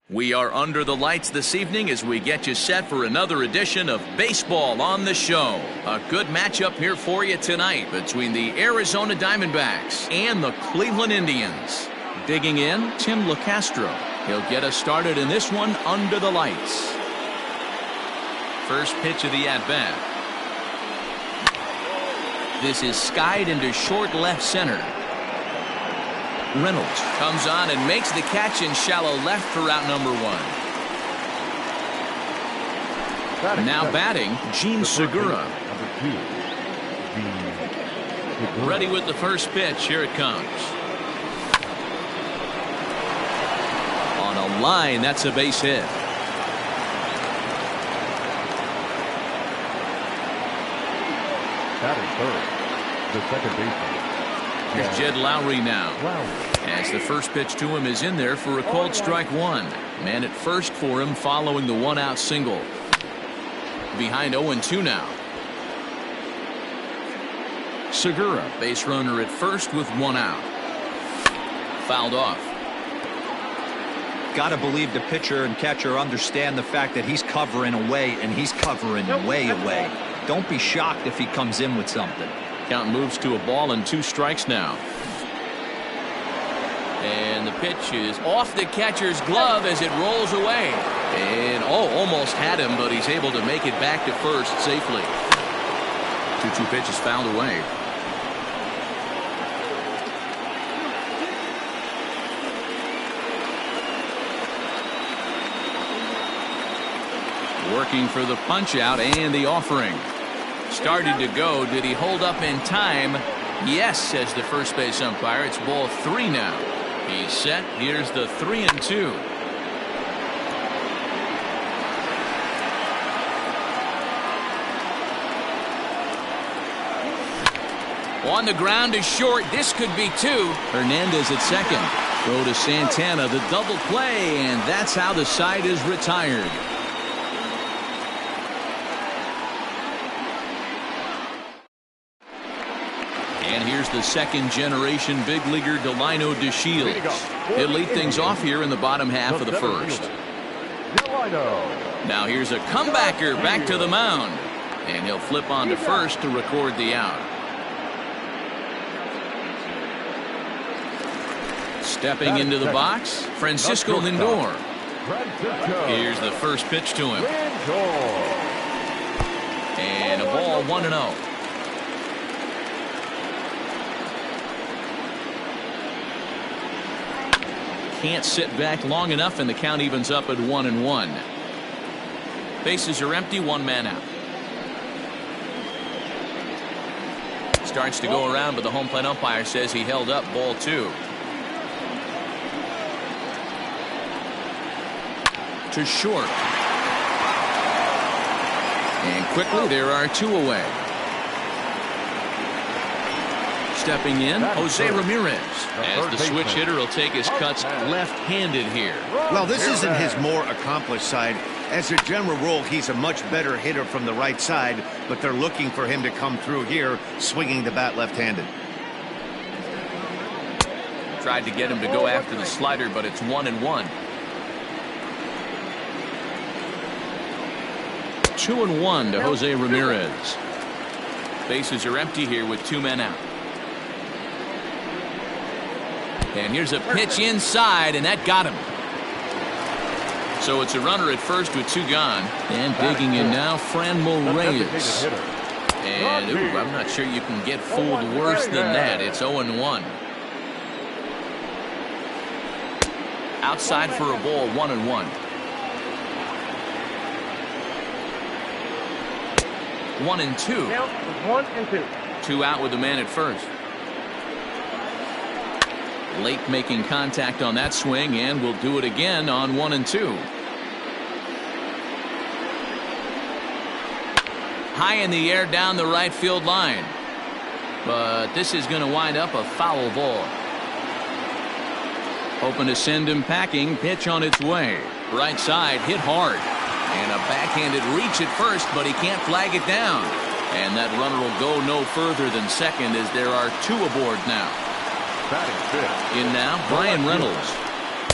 We are under the lights this evening as we get you set for another edition of Baseball on the Show. A good matchup here for you tonight between the Arizona Diamondbacks and the Cleveland Indians. Digging in, Tim LeCastro. He'll get us started in this one under the lights. First pitch of the at-bat. This is skied into short left center. Reynolds comes on and makes the catch in shallow left for out number one. Now batting, Gene Segura. Ready with the first pitch. Here it comes. On a line, that's a base hit. Batting third, the second baseman. Here's Jed Lowry now. As the first pitch to him is in there for a called strike one. Man at first for him following the one-out single. Behind 0-2 now. Segura, base runner at first with one out. Fouled off. Got to believe the pitcher and catcher understand the fact that he's covering away, and he's covering way away. Don't be shocked if he comes in with something. Count moves to a ball and 2 strikes now. And the pitch is off the catcher's glove as it rolls away. And almost had him, but he's able to make it back to first safely. 2-2 pitch is fouled away. Working for the punch out and the offering. Started to go. Did he hold up in time? Yes, says the first base umpire. It's ball 3 now. He's set. Here's the 3-2. On the ground is short. This could be 2. Hernandez at second. Throw to Santana. The double play, and that's how the side is retired. And here's the second generation big leaguer Delino DeShields. He'll lead things off here in the bottom half of the first. Now here's a comebacker back to the mound. And he'll flip on to first to record the out. Stepping into the box, Francisco Lindor. Here's the first pitch to him. And a ball 1-0. Can't sit back long enough, and the count evens up at 1-1. Bases are empty, 1 man out. Starts to go around, but the home plate umpire says he held up ball 2. To short. And quickly there are 2 away. Stepping in, Jose Ramirez. As the switch hitter will take his cuts left-handed here. Well, this isn't his more accomplished side. As a general rule, he's a much better hitter from the right side, but they're looking for him to come through here, swinging the bat left-handed. Tried to get him to go after the slider, but it's 1-1. 2-1 to Jose Ramirez. Bases are empty here with 2 men out. And here's a pitch inside, and that got him. So it's a runner at first with 2 gone. And digging in now, Franmil Reyes. And I'm not sure you can get fooled worse than that. It's 0-1. Outside for a ball, 1-1. 1-2. 1-2. 2 out with the man at first. Late making contact on that swing, and will do it again on 1-2. High in the air down the right field line. But this is going to wind up a foul ball. Hoping to send him packing. Pitch on its way. Right side hit hard. And a backhanded reach at first, but he can't flag it down. And that runner will go no further than second as there are 2 aboard now. Batting fifth. In now, Brian Reynolds.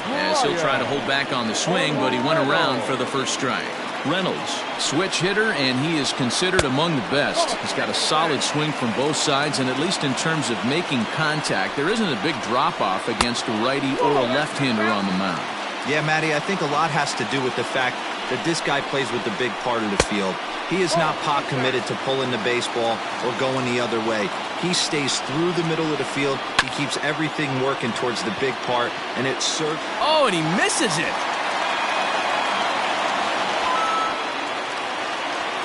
as he'll try to hold back on the swing, but he went around for the first strike. Reynolds, switch hitter, and he is considered among the best. He's got a solid swing from both sides, and at least in terms of making contact, there isn't a big drop-off against a righty or a left-hander on the mound. Yeah, Matty, I think a lot has to do with the fact that this guy plays with the big part of the field. He is not pot committed to pulling the baseball or going the other way. He stays through the middle of the field. He keeps everything working towards the big part, and it serves. Oh, and he misses it.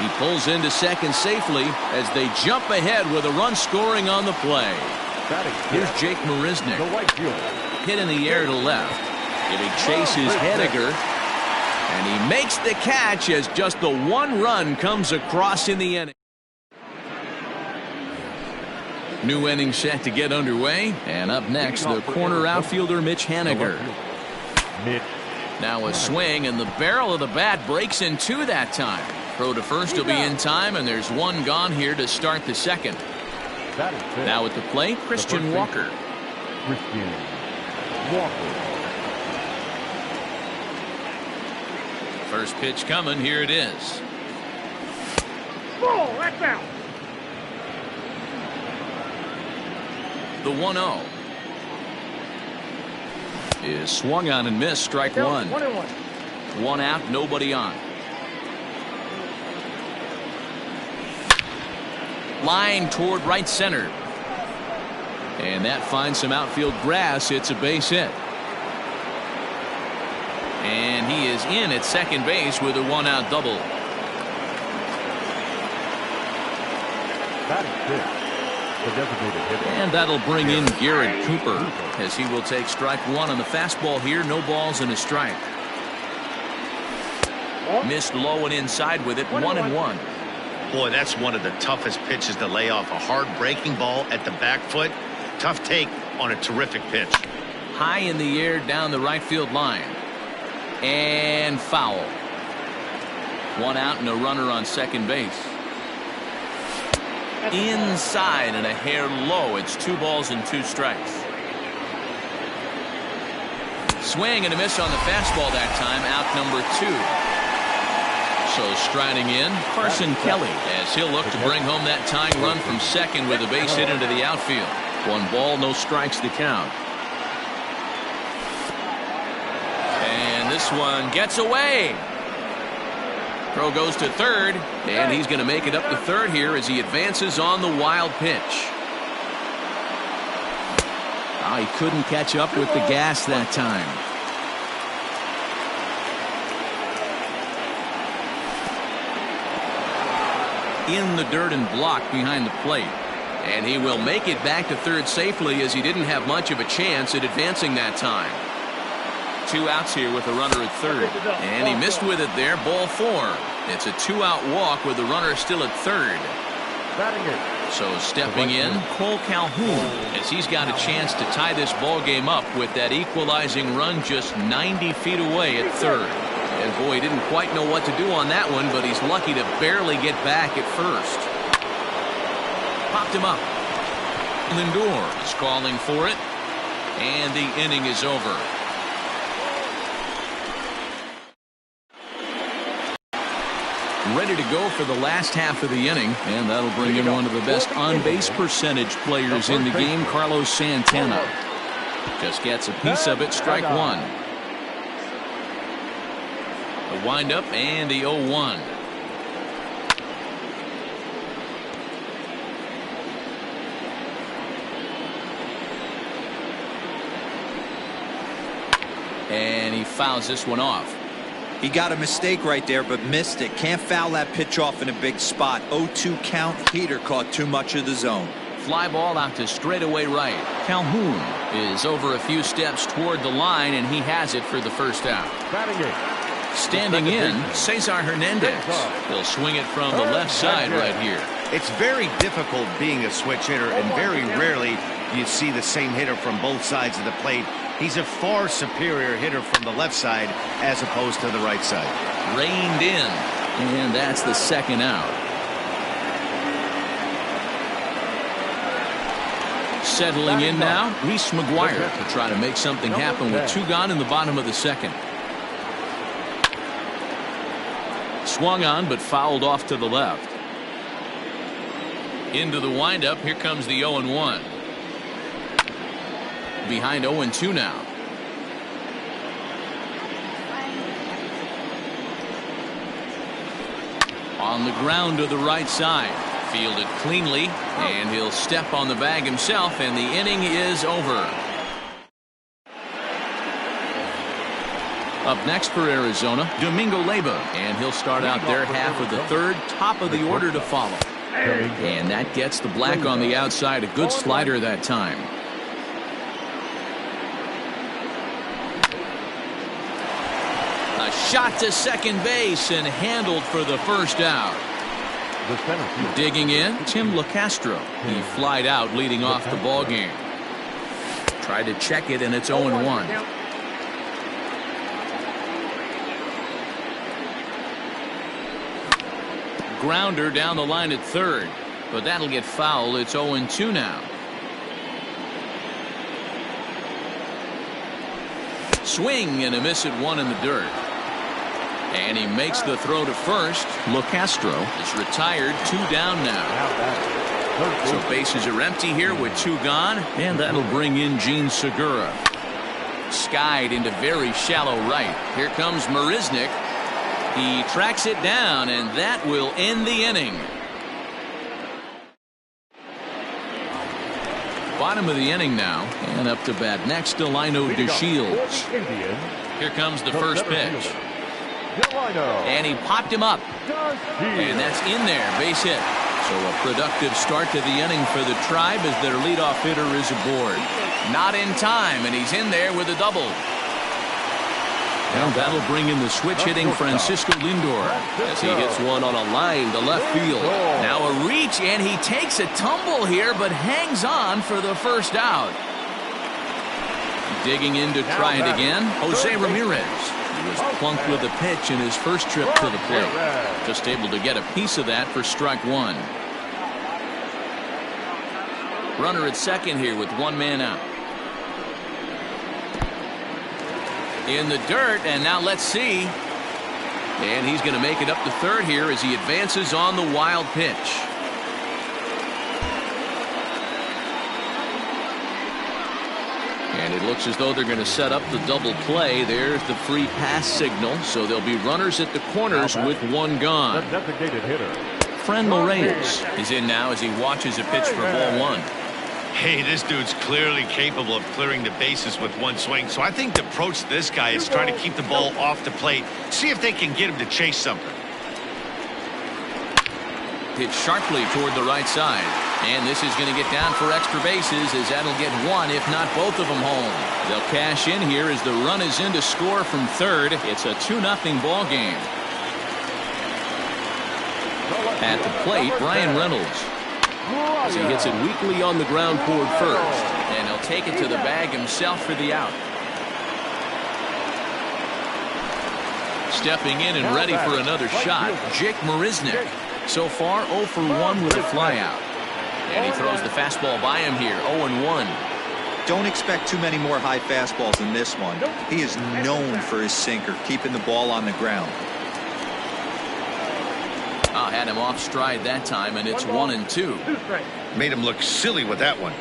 He pulls into second safely as they jump ahead with a run scoring on the play. Here's Jake Marisnick. Hit in the air to left. Giving chase is Henniger. And he makes the catch as just the one run comes across in the inning. New inning set to get underway. And up next, the corner outfielder Mitch Henniger. Now a swing, and the barrel of the bat breaks in two that time. Throw to first will be in time, and there's one gone here to start the second. Now at the plate, Christian Walker. First pitch coming, here it is. Ball, that's out. The 1-0 is swung on and missed, strike one. 1-1. One out, nobody on. Line toward right center. And that finds some outfield grass. It's a base hit. And he is in at second base with a one-out double. And that'll bring in Garrett Cooper as he will take strike one on the fastball here. No balls and a strike. Missed low and inside with it. 1-1. Boy, that's one of the toughest pitches to lay off. A hard breaking ball at the back foot. Tough take on a terrific pitch. High in the air down the right field line. And foul. One out and a runner on second base. Inside and a hair low. It's 2 balls and 2 strikes. Swing and a miss on the fastball that time. Out number 2. So striding in, Carson Kelly, as he'll look to bring home that tying run from second with a base hit into the outfield. 1 ball, no strikes to count. And this one gets away. Throw goes to third, and he's going to make it up to third here as he advances on the wild pitch. Oh, he couldn't catch up with the gas that time. In the dirt and blocked behind the plate. And he will make it back to third safely as he didn't have much of a chance at advancing that time. 2 outs here with a runner at third. And he missed with it there. Ball 4. It's a 2-out walk with the runner still at third. So stepping in, Cole Calhoun, as he's got a chance to tie this ball game up with that equalizing run just 90 feet away at third. And boy, he didn't quite know what to do on that one, but he's lucky to barely get back at first. Popped him up. Lindor is calling for it, and the inning is over. Ready to go for the last half of the inning, and that'll bring in one of the best on-base percentage players in the game, Carlos Santana. Just gets a piece of it, strike one. The windup and the 0-1. And he fouls this one off. He got a mistake right there, but missed it. Can't foul that pitch off in a big spot. 0-2 count. Heater caught too much of the zone. Fly ball out to straightaway right. Calhoun is over a few steps toward the line, and he has it for the first out. Standing in, Cesar Hernandez. He'll swing it from the left side right here. It's very difficult being a switch hitter, and very rarely you see the same hitter from both sides of the plate. He's a far superior hitter from the left side as opposed to the right side. Reined in, and that's the second out. Settling in now, Reese McGuire to try to make something happen with 2 gone in the bottom of the second. Swung on, but fouled off to the left. Into the windup, here comes the 0-1. Behind 0-2 now. On the ground to the right side. Fielded cleanly, and he'll step on the bag himself, and the inning is over. Up next for Arizona, Domingo Leyba, and he'll start out their half of the third, top of the order to follow. And that gets the black on the outside, a good slider that time. A shot to second base and handled for the first out. Digging in, Tim LaCastro. He flied out leading off the ball game. Tried to check it, and it's 0-1. Grounder down the line at third, but that'll get foul. It's 0-2 now. Swing and a miss at 1 in the dirt. And he makes the throw to first. LaCastro is retired, 2 down now. So bases are empty here with 2 gone, and that'll bring in Gene Segura. Skied into very shallow right. Here comes Marisnick. He tracks it down, and that will end the inning. Bottom of the inning now, and up to bat next, Delino DeShields. Here comes the first pitch. And he popped him up. And that's in there, base hit. So a productive start to the inning for the Tribe as their leadoff hitter is aboard. Not in time, and he's in there with a double. And that'll bring in the switch-hitting Francisco Lindor as he hits one on a line to left field. Now a reach, and he takes a tumble here, but hangs on for the first out. Digging in to try it again, Jose Ramirez. He was plunked with a pitch in his first trip to the plate. Just able to get a piece of that for strike 1. Runner at second here with 1 man out. In the dirt, and now let's see. And he's going to make it up to third here as he advances on the wild pitch. And it looks as though they're going to set up the double play. There's the free pass signal, so there'll be runners at the corners with 1 gone. The designated hitter, Fran Morales is in now as he watches a pitch for ball 1. Hey, this dude's clearly capable of clearing the bases with 1 swing. So I think the approach to this guy is trying to keep the ball off the plate. See if they can get him to chase something. Hit sharply toward the right side. And this is going to get down for extra bases as that'll get 1, if not both of them home. They'll cash in here as the run is in to score from third. It's a 2-0 ball game. At the plate, Brian Reynolds. As he hits it weakly on the ground toward first. And he'll take it to the bag himself for the out. Stepping in and ready for another shot, Jake Marisnick. So far, 0 for 1 with a flyout. And he throws the fastball by him here, 0-1. Don't expect too many more high fastballs in this one. He is known for his sinker, keeping the ball on the ground. Had him off stride that time, and it's 1-2. Made him look silly with that one.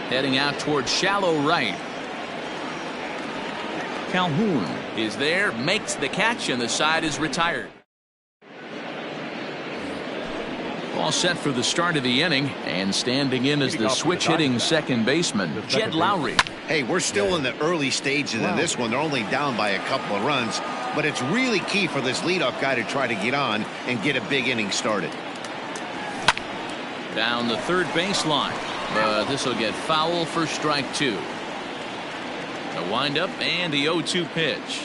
Heading out toward shallow right. Calhoun is there, makes the catch, and the side is retired. All set for the start of the inning, and standing in as the switch-hitting second baseman, Jed Lowry. Hey, we're still in the early stages of this one. They're only down by a couple of runs, but it's really key for this leadoff guy to try to get on and get a big inning started. Down the third baseline, but this will get foul for strike 2. The windup and the 0-2 pitch.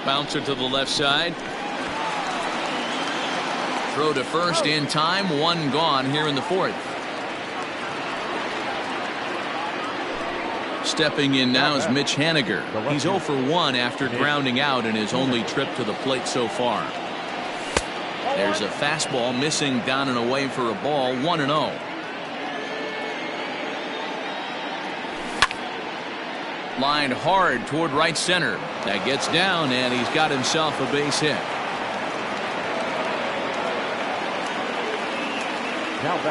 Bouncer to the left side. Throw to first in time. 1 gone here in the 4th. Stepping in now is Mitch Haniger. He's 0 for 1 after grounding out in his only trip to the plate so far. There's a fastball missing down and away for a ball, 1-0. Lined hard toward right center. That gets down, and he's got himself a base hit.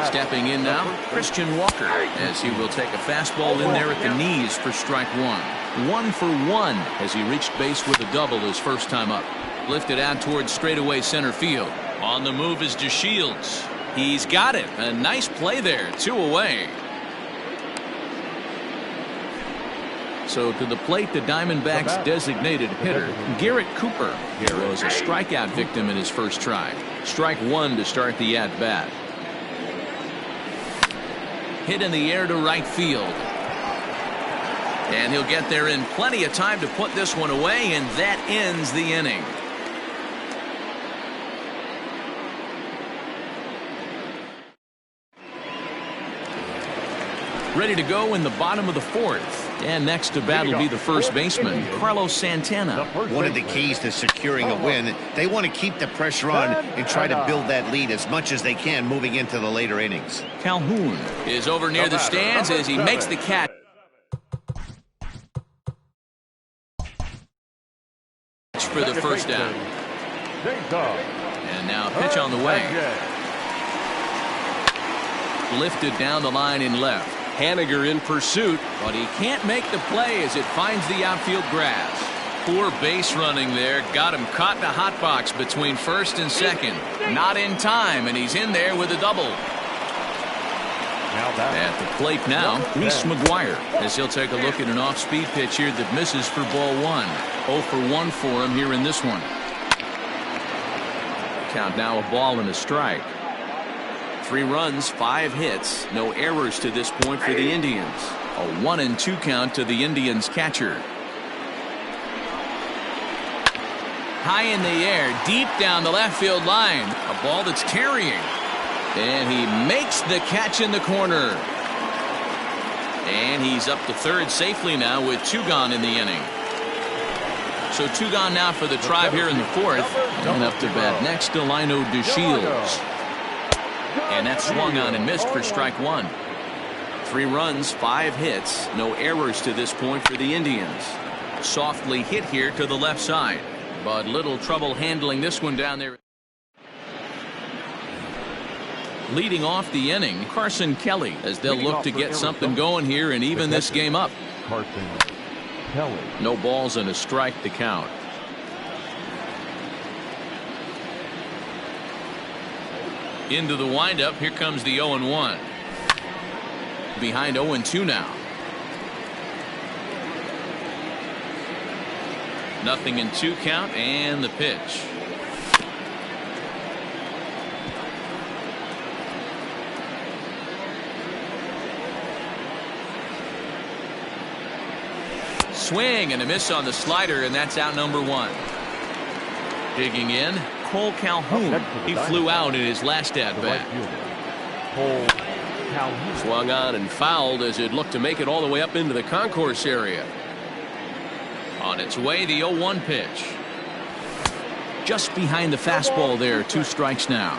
Stepping in now, Christian Walker, as he will take a fastball in there at the knees for strike one. 1 for 1 as he reached base with a double his first time up. Lifted out towards straightaway center field. On the move is DeShields. He's got it. A nice play there. 2 away. So to the plate, the Diamondbacks' designated hitter, Garrett Cooper. He was a strikeout victim in his first try. Strike 1 to start the at-bat. Hit in the air to right field. And he'll get there in plenty of time to put this one away, and that ends the inning. Ready to go in the bottom of the 4th. And next to bat will be the first baseman, Carlos Santana. One of the keys to securing a win, they want to keep the pressure on and try to build that lead as much as they can moving into the later innings. Calhoun is over near the stands as he makes the catch. For the first down. And now pitch on the way. Lifted down the line in left. Haniger in pursuit, but he can't make the play as it finds the outfield grass. Poor base running there. Got him caught in a hot box between first and second. Not in time, and he's in there with a double. At the plate now, Reese McGuire, as he'll take a look at an off-speed pitch here that misses for ball 1. 0 for 1 for him here in this one. Count now a ball and a strike. 3 runs, 5 hits, no errors to this point for the Indians. A 1-2 count to the Indians catcher. High in the air, deep down the left field line. A ball that's carrying. And he makes the catch in the corner. And he's up to third safely now with 2 gone in the inning. So 2 gone now for the Tribe here in the 4th. And up to bat next to Lino DeShields. And that swung on and missed for strike 1. 3 runs, 5 hits, no errors to this point for the Indians. Softly hit here to the left side, but little trouble handling this one down there. Leading off the inning, Carson Kelly, as they'll look to get something going here and even this game up. Carson Kelly. No balls and a strike to count. Into the windup, here comes the 0-1. Behind 0-2 now. Nothing in 2 count, and the pitch. Swing and a miss on the slider, and that's out number 1. Digging in, Cole Calhoun. He flew out in his last at-bat. Swung on and fouled as it looked to make it all the way up into the concourse area. On its way, the 0-1 pitch. Just behind the fastball there, 2 strikes now.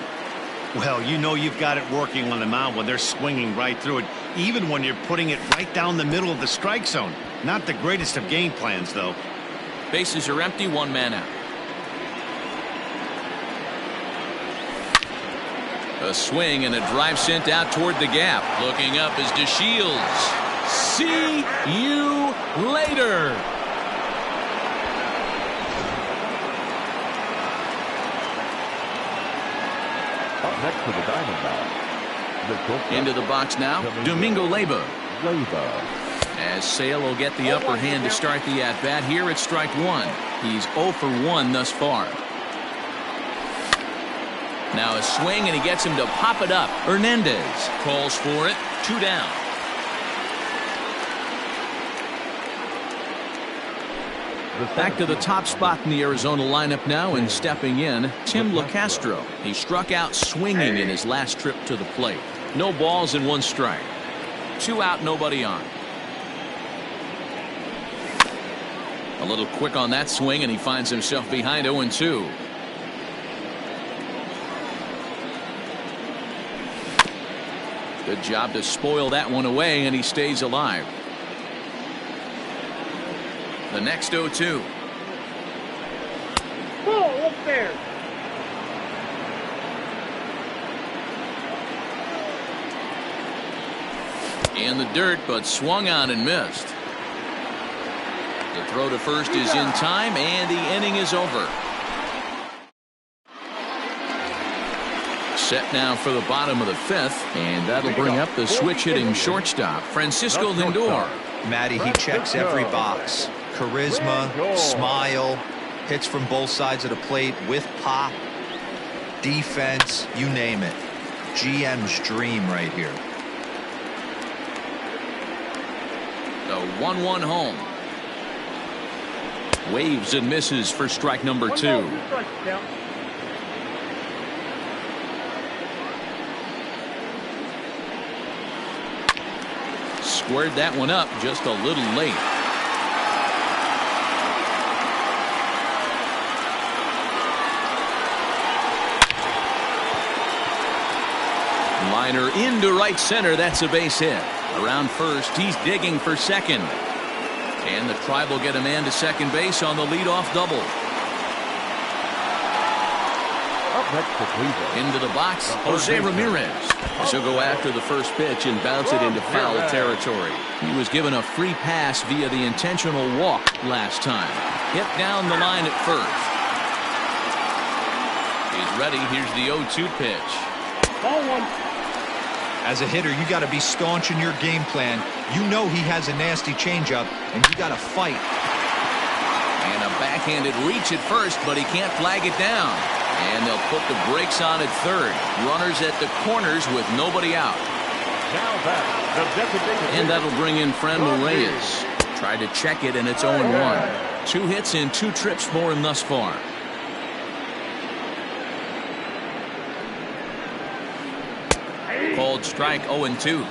Well, you know you've got it working on the mound when they're swinging right through it, even when you're putting it right down the middle of the strike zone. Not the greatest of game plans, though. Bases are empty, 1 man out. A swing and a drive sent out toward the gap. Looking up is DeShields. See you later. Up next to the Diamondbacks. Into the box now, Domingo Leyba. Leyba. As Sale will get the upper hand to start the at-bat here at strike 1. He's 0 for 1 thus far. Now a swing, and he gets him to pop it up. Hernandez calls for it. 2 down. Back to the top spot in the Arizona lineup now, and stepping in, Tim LaCastro. He struck out swinging in his last trip to the plate. No balls and 1 strike. 2 out, nobody on. A little quick on that swing, and he finds himself behind 0-2. Good job to spoil that one away, and he stays alive. The next 0-2. Ball up there. In the dirt, but swung on and missed. The throw to first is in time, and the inning is over. Set now for the bottom of the fifth, and that'll bring up the switch-hitting shortstop, Francisco Lindor. Matty, he checks every box. Charisma, smile, hits from both sides of the plate with pop, defense, you name it. GM's dream right here. The 1-1 home. Waves and misses for strike number 2. Squared that one up just a little late. Liner into right center. That's a base hit. Around first, he's digging for second. And the Tribe will get a man to second base on the leadoff double. Up next for Cleveland. Into the box, Jose Ramirez. She'll go after the first pitch and bounce it into foul territory. He was given a free pass via the intentional walk last time. Hit down the line at first. He's ready. Here's the 0-2 pitch. Ball one. As a hitter, you got to be staunch in your game plan. You know he has a nasty changeup, and you got to fight. And a backhanded reach at first, but he can't flag it down. And they'll put the brakes on at third. Runners at the corners with nobody out. Now back, the designated And that'll bring in Franmil Reyes. Tried to check it, and it's 0-1. 2 hits and 2 trips for him thus far. Called strike 0-2.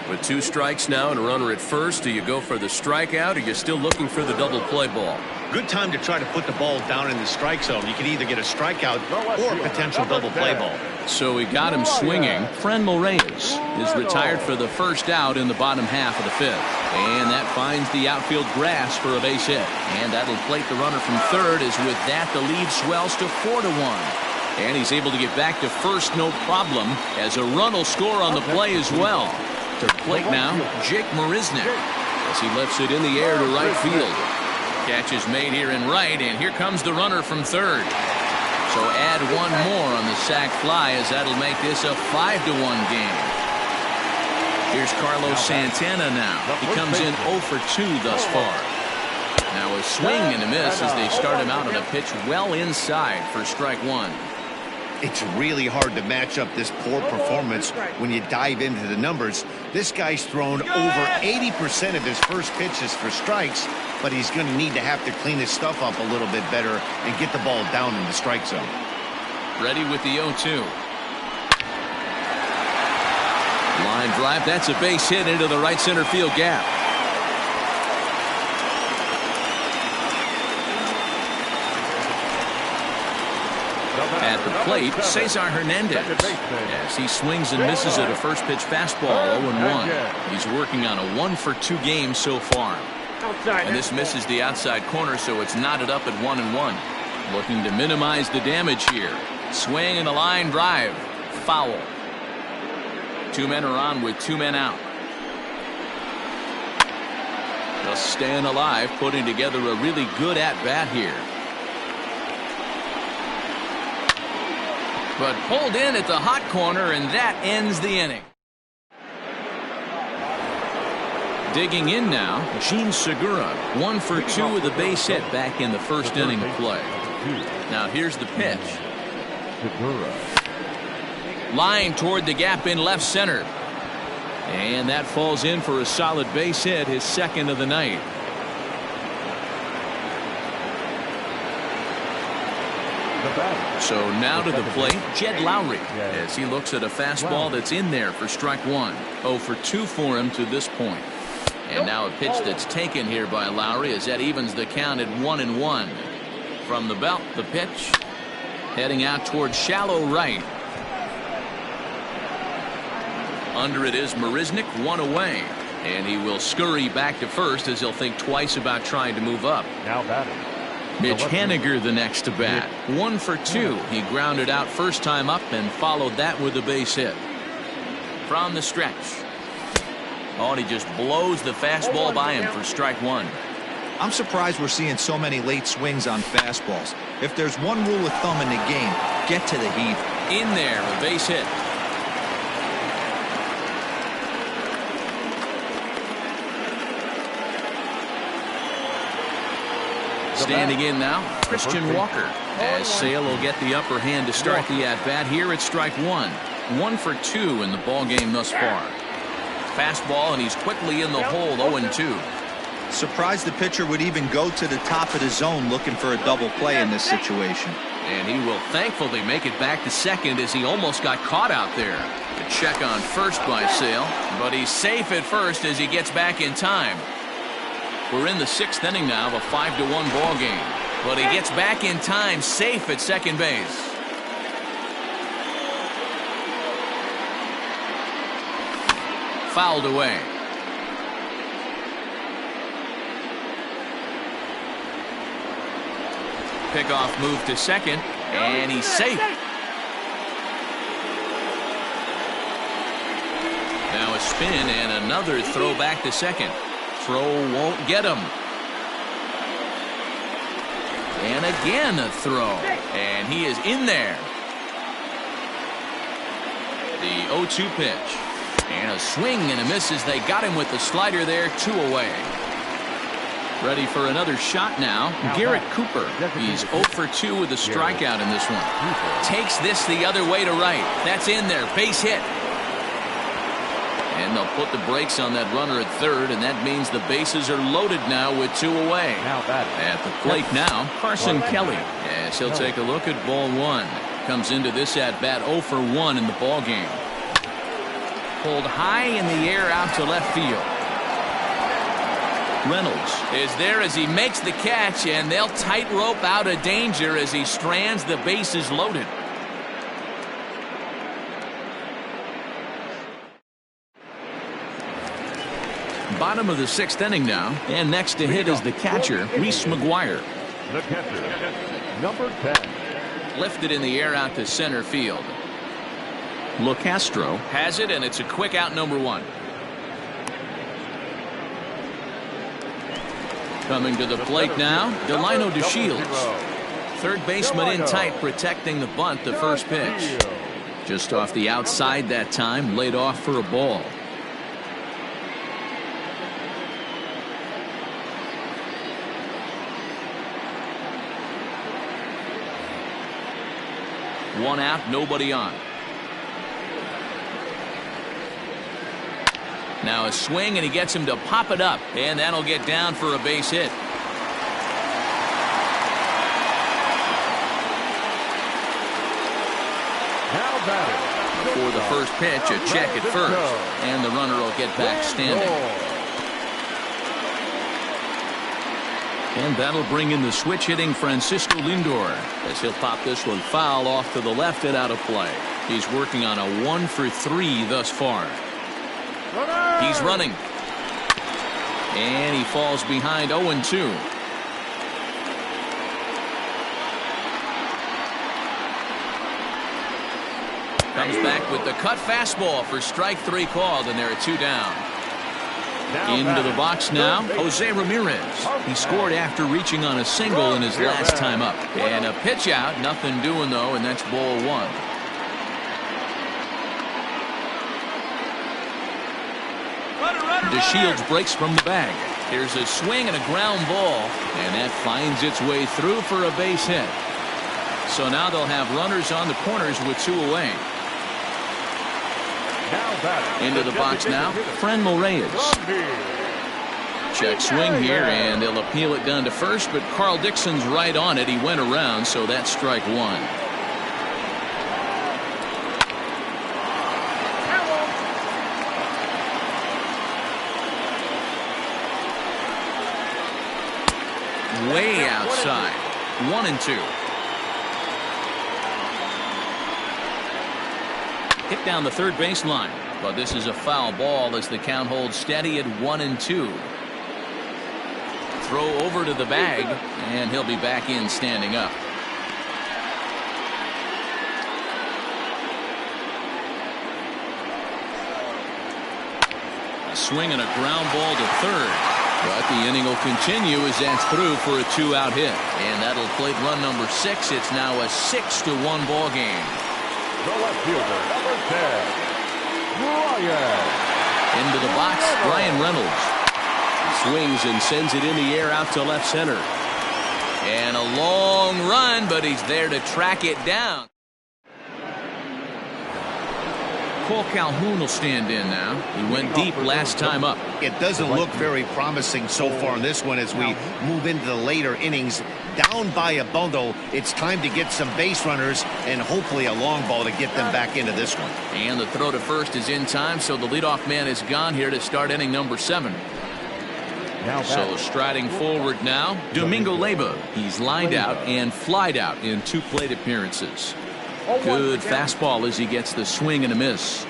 With 2 strikes now and a runner at first, do you go for the strikeout, or you're still looking for the double play ball? Good time to try to put the ball down in the strike zone. You can either get a strikeout or a potential double play ball. So he got him swinging. Franmil Reyes is retired for the first out in the bottom half of the fifth. And that finds the outfield grass for a base hit. And that'll plate the runner from third, as with that the lead swells to 4-1. And he's able to get back to first no problem, as a run will score on the play as well. To the plate now, Jake Marisnick, as he lifts it in the air to right field. Catch is made here in right, and here comes the runner from third. So add 1 more on the sac fly, as that'll make this a 5-1 game. Here's Carlos Santana now. He comes in 0 for 2 thus far. Now a swing and a miss as they start him out on a pitch well inside for strike 1. It's really hard to match up this poor performance when you dive into the numbers. This guy's thrown over 80% of his first pitches for strikes, but he's going to need to have to clean his stuff up a little bit better and get the ball down in the strike zone. Ready with the 0-2. Line drive. That's a base hit into the right center field gap. At the plate, Cesar Hernandez. As he swings and misses at a first pitch fastball, 0-1. He's working on a 1 for 2 game so far. And this misses the outside corner, so it's knotted up at 1-1. Looking to minimize the damage here. Swing and a line drive. Foul. 2 men are on with 2 men out. Just staying alive, putting together a really good at-bat here. But pulled in at the hot corner, and that ends the inning. Digging in now, Gene Segura, 1 for 2 with a base hit back in the first inning of play. Now here's the pitch. Segura. Line toward the gap in left center. And that falls in for a solid base hit, his second of the night. So now to the plate, Jed Lowry, as he looks at a fastball that's in there for strike 1. 0 for 2 for him to this point. And now a pitch that's taken here by Lowry as that evens the count at 1-1. From the belt, the pitch heading out towards shallow right. Under it is Marisnik, one away. And he will scurry back to first as he'll think twice about trying to move up. Now batting. Mitch Haniger the next to bat. 1 for 2. He grounded out first time up and followed that with a base hit. From the stretch. Oh, and he just blows the fastball by him for strike 1. I'm surprised we're seeing so many late swings on fastballs. If there's one rule of thumb in the game, get to the heat. In there, a base hit. Standing in now, Christian Walker, as Sale will get the upper hand to start the at-bat here at strike 1. 1 for 2 in the ball game thus far. Fastball, and he's quickly in the hole, 0-2. Surprised the pitcher would even go to the top of the zone looking for a double play in this situation. And he will thankfully make it back to second as he almost got caught out there. A check on first by Sale, but he's safe at first as he gets back in time. We're in the 6th inning now of a 5-1 ball game, but he gets back in time, safe at second base. Fouled away. Pickoff move to second, and he's safe. Now a spin and another throw back to second. Throw won't get him. And again a throw. And he is in there. The 0-2 pitch. And a swing and a miss as they got him with the slider there, 2 away. Ready for another shot now. Garrett Cooper. He's 0 for 2 with a strikeout in this one. Takes this the other way to right. That's in there. Base hit. And they'll put the brakes on that runner at third, and that means the bases are loaded now with 2 away. At the plate now, Carson Kelly. Yes, he'll take a look at ball 1. Comes into this at bat 0 for 1 in the ball game. Pulled high in the air out to left field. Reynolds is there as he makes the catch, and they'll tightrope out of danger as he strands the bases loaded. Bottom of the 6th inning now, and next to hit is the catcher, Reese McGuire. The catcher, number 10. Lifted in the air out to center field. LeCastro has it, and it's a quick out, number 1. Coming to the plate now, Delino DeShields. Third baseman in tight, protecting the bunt, the first pitch. Just off the outside that time, laid off for a ball. One out, nobody on. Now a swing, and he gets him to pop it up, and that'll get down for a base hit. Now batting. For the first pitch, a check at first, and the runner will get back standing. And that'll bring in the switch-hitting Francisco Lindor, as he'll pop this one foul off to the left and out of play. He's working on a 1 for 3 thus far. He's running. And he falls behind 0-2. Comes back with the cut fastball for strike 3 called, and there are 2 down. Into the box now, Jose Ramirez. He scored after reaching on a single in his last time up. And a pitch out, nothing doing though, and that's ball 1. DeShields breaks from the bag. Here's a swing and a ground ball, and that finds its way through for a base hit. So now they'll have runners on the corners with 2 away. Into the box now, Franmil Reyes. Check swing here, and they'll appeal it down to first, but Carl Dixon's right on it. He went around, so that's strike 1. way outside. 1-2. Hit down the third baseline, but this is a foul ball as the count holds steady at 1-2. Throw over to the bag, and he'll be back in standing up. A swing and a ground ball to third. But the inning will continue as that's through for a 2-out hit. And that'll plate run number 6. It's now a 6-1 ball game. The left fielder, number 10, Ryan. Into the box, Ryan Reynolds. Swings and sends it in the air out to left center. And a long run, but he's there to track it down. Cole Calhoun will stand in now. He went deep last time up. It doesn't look very promising so far in this one as we move into the later innings. Down by a bundle, it's time to get some base runners and hopefully a long ball to get them back into this one. And the throw to first is in time, so the leadoff man is gone here to start inning number 7. So striding forward now, Domingo Leyba. He's lined out and flied out in 2 plate appearances. Good fastball as he gets the swing and a miss.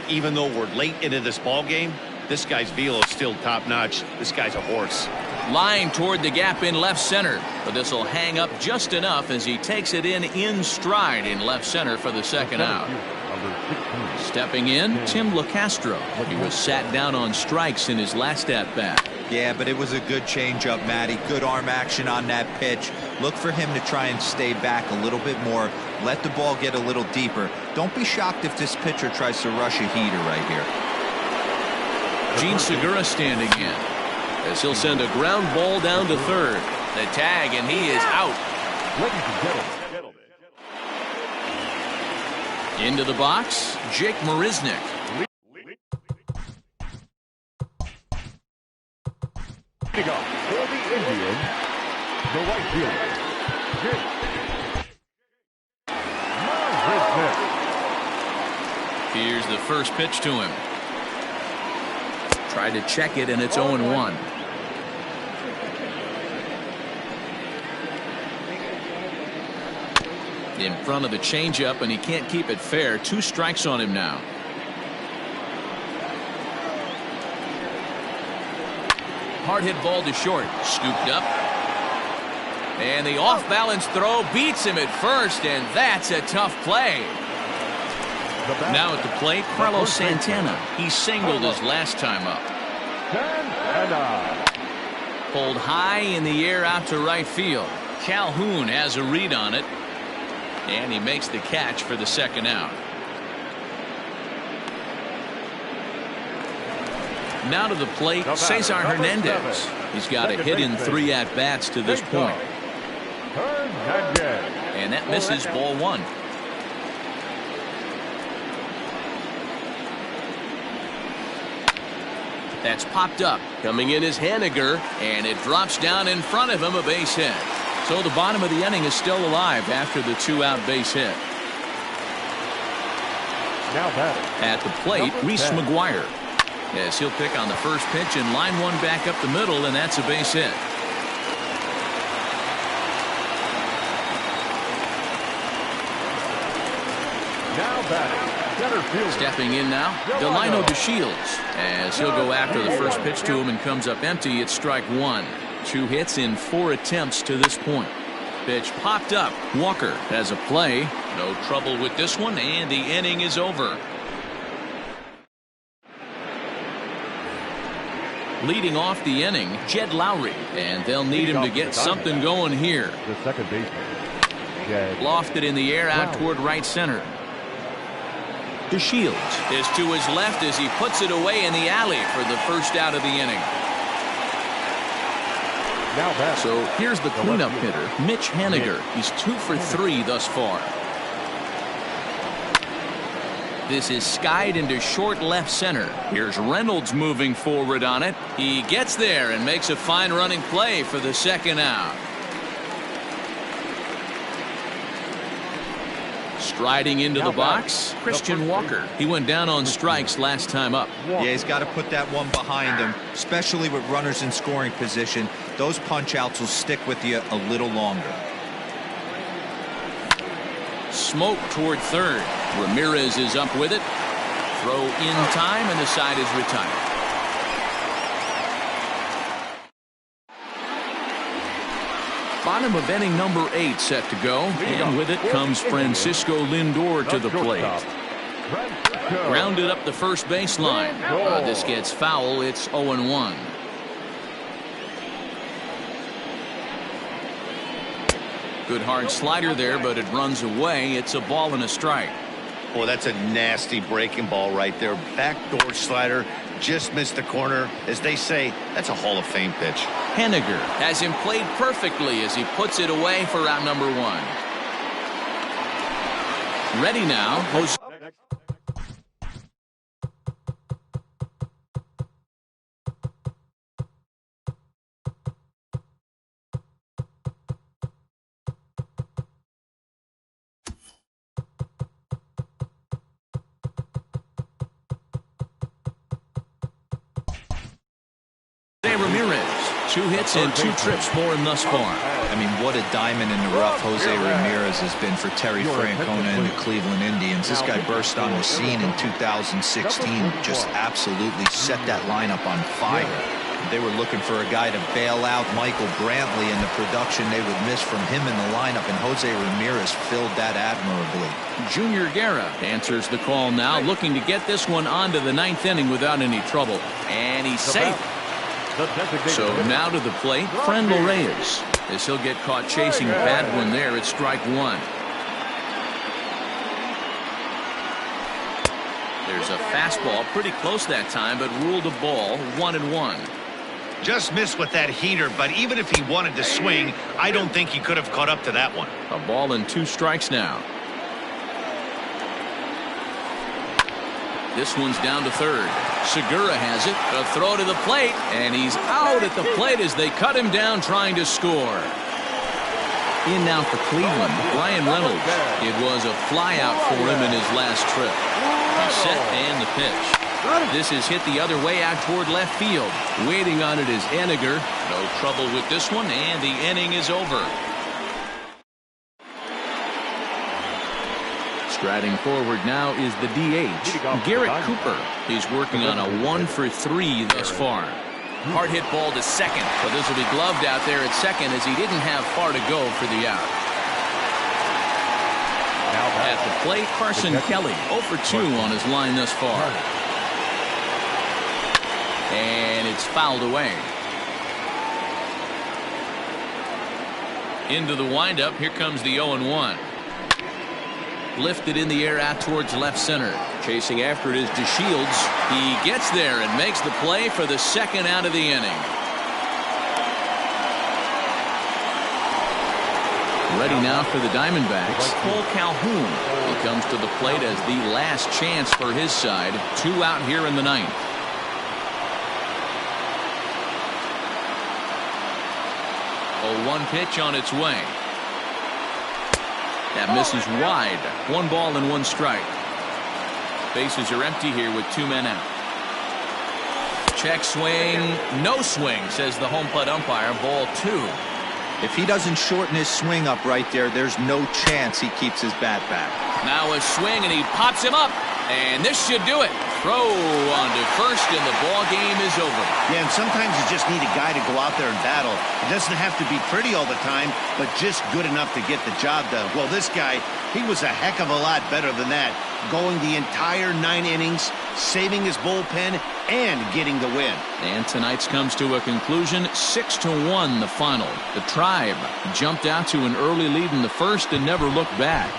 Even though we're late into this ball game, this guy's velo is still top notch. This guy's a horse. Line toward the gap in left center, but this will hang up just enough as he takes it in stride in left center for the second out. Stepping in, Tim LaCastro. He was sat down on strikes in his last at bat. Yeah, but it was a good changeup, Matty. Good arm action on that pitch. Look for him to try and stay back a little bit more. Let the ball get a little deeper. Don't be shocked if this pitcher tries to rush a heater right here. Gene Segura standing in as he'll send a ground ball down to third. The tag, and he is out. Into the box, Jake Marisnick. For the Indians, the right fielder, Jake Marisnick. Here's the first pitch to him. Tried to check it, and it's 0-1. In front of the changeup, and he can't keep it fair. 2 strikes on him now. Hard hit ball to short. Scooped up. And the off-balance throw beats him at first, and that's a tough play. Now at the plate, Carlos Santana. He singled his last time up. Pulled high in the air out to right field. Calhoun has a read on it. And he makes the catch for the second out. Now to the plate, Cesar Hernandez. He's got a hit in 3 at-bats to this point. And that misses ball 1. That's popped up. Coming in is Haniger, and it drops down in front of him, a base hit. So the bottom of the inning is still alive after the 2-out base hit. Now at the plate, Reese McGuire. Yes, he'll pick on the first pitch and line one back up the middle, and that's a base hit. Now batting, center fielder. Stepping in now, Delino DeShields. As he'll go after the first pitch to him and comes up empty, it's strike 1. 2 hits in 4 attempts to this point. Pitch popped up. Walker has a play. No trouble with this one, and the inning is over. Leading off the inning, Jed Lowry, and they'll need him to get something going here. The second baseman, Jed. Lofted in the air out toward right center. DeShields is to his left as he puts it away in the alley for the first out of the inning. So here's the cleanup hitter, Mitch Haniger. He's 2 for 3 thus far. This is skied into short left center. Here's Reynolds moving forward on it. He gets there and makes a fine running play for the second out. Striding into the box, Christian Walker. He went down on strikes last time up. Yeah, he's got to put that one behind him, especially with runners in scoring position. Those punch-outs will stick with you a little longer. Smoke toward third. Ramirez is up with it. Throw in time, and the side is retired. Bottom of inning number 8 set to go. And with it comes Francisco Lindor to the plate. Grounded up the first baseline. This gets foul. It's 0-1. Good hard slider there, but it runs away. It's a ball and a strike. Boy, that's a nasty breaking ball right there. Backdoor slider, just missed the corner. As they say, that's a Hall of Fame pitch. Henniger has him played perfectly as he puts it away for out number 1. Ready now. Jose Ramirez. 2 hits and 2 trips for him thus far. I mean, what a diamond in the rough Jose Ramirez has been for Terry Francona and the Cleveland Indians. This guy burst on the scene in 2016, just absolutely set that lineup on fire. They were looking for a guy to bail out Michael Brantley, and the production they would miss from him in the lineup, and Jose Ramirez filled that admirably. Junior Guerra answers the call now, looking to get this one onto the 9th inning without any trouble. And he's safe. So now to the plate, Franmil Reyes, as he'll get caught chasing a bad one there at strike 1. There's a fastball pretty close that time, but ruled a ball. 1-1. Just missed with that heater, but even if he wanted to swing, I don't think he could have caught up to that one. A ball and 2 strikes now. This one's down to third. Segura has it. A throw to the plate, and he's out at the plate as they cut him down trying to score. In now for Cleveland, Ryan Reynolds. It was a flyout for him in his last trip. He's set and the pitch. This is hit the other way out toward left field. Waiting on it is Henniger. No trouble with this one, and the inning is over. Striding forward now is the DH, Garrett Cooper. He's working on a 1-for-3 thus far. Hard hit ball to second, but this will be gloved out there at second as he didn't have far to go for the out. At the plate, Carson Kelly, 0-for-2 on his line thus far. And it's fouled away. Into the windup, here comes the 0-1. Lifted in the air out towards left center. Chasing after it is DeShields. He gets there and makes the play for the second out of the inning. Ready now for the Diamondbacks, Cole Calhoun. He comes to the plate as the last chance for his side. 2 out here in the 9th. A 1 pitch on its way. That misses wide. 1 ball and 1 strike. Bases are empty here with 2 men out. Check swing. No swing, says the home plate umpire. Ball 2. If he doesn't shorten his swing up right there, there's no chance he keeps his bat back. Now a swing, and he pops him up. And this should do it. Throw onto first, and the ball game is over. Yeah, and sometimes you just need a guy to go out there and battle. It doesn't have to be pretty all the time, but just good enough to get the job done. Well, this guy, he was a heck of a lot better than that. Going the entire 9 innings, saving his bullpen, and getting the win. And tonight's comes to a conclusion. 6-1 the final. The Tribe jumped out to an early lead in the first and never looked back.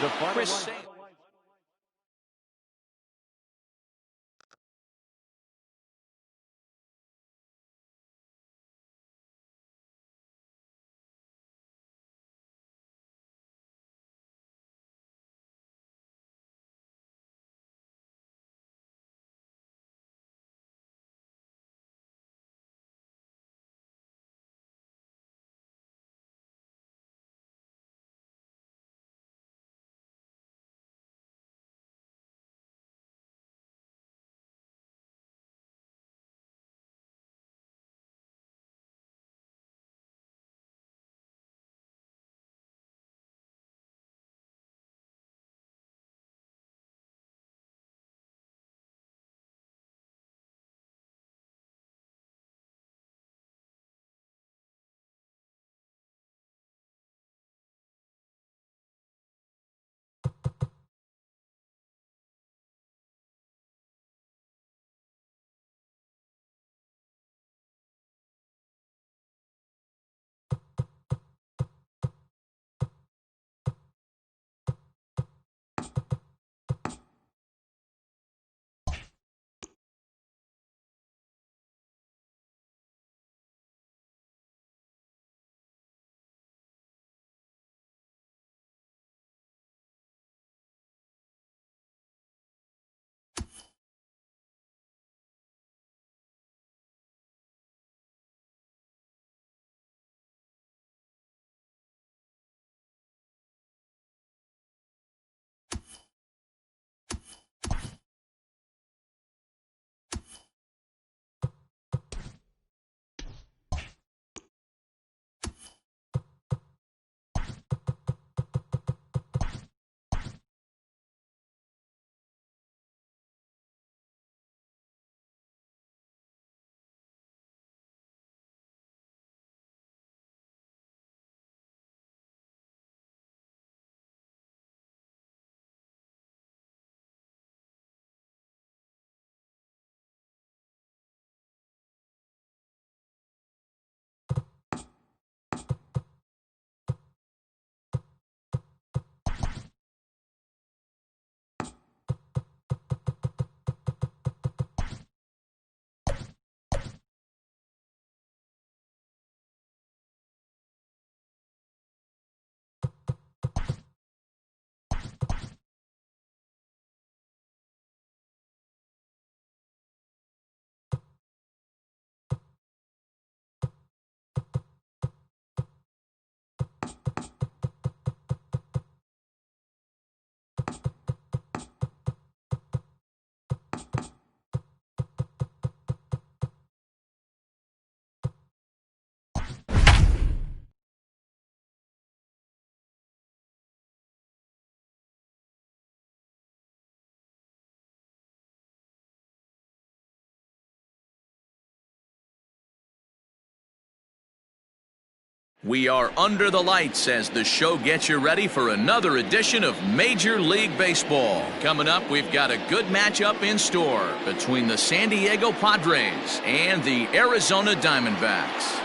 We are under the lights as the show gets you ready for another edition of Major League Baseball. Coming up, we've got a good matchup in store between the San Diego Padres and the Arizona Diamondbacks.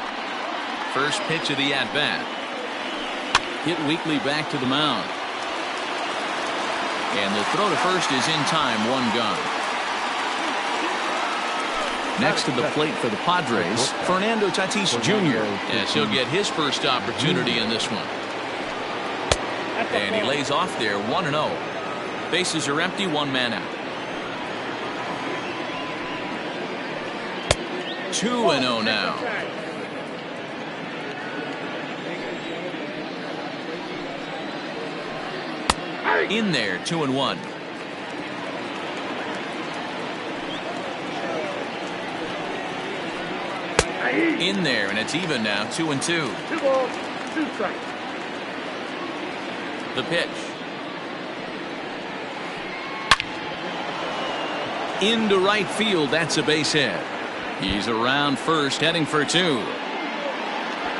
First pitch of the at-bat. Hit weakly back to the mound. And the throw to first is in time, one gone. Next to the plate for the Padres, Fernando Tatis Jr. Yes, he'll get his first opportunity in this one. And he lays off there, 1-0. Bases are empty, one man out. 2-0 now. In there, 2-1. In there, and it's even now, 2-2. 2 balls, 2 strikes. The pitch. Into right field, that's a base hit. He's around first, heading for 2.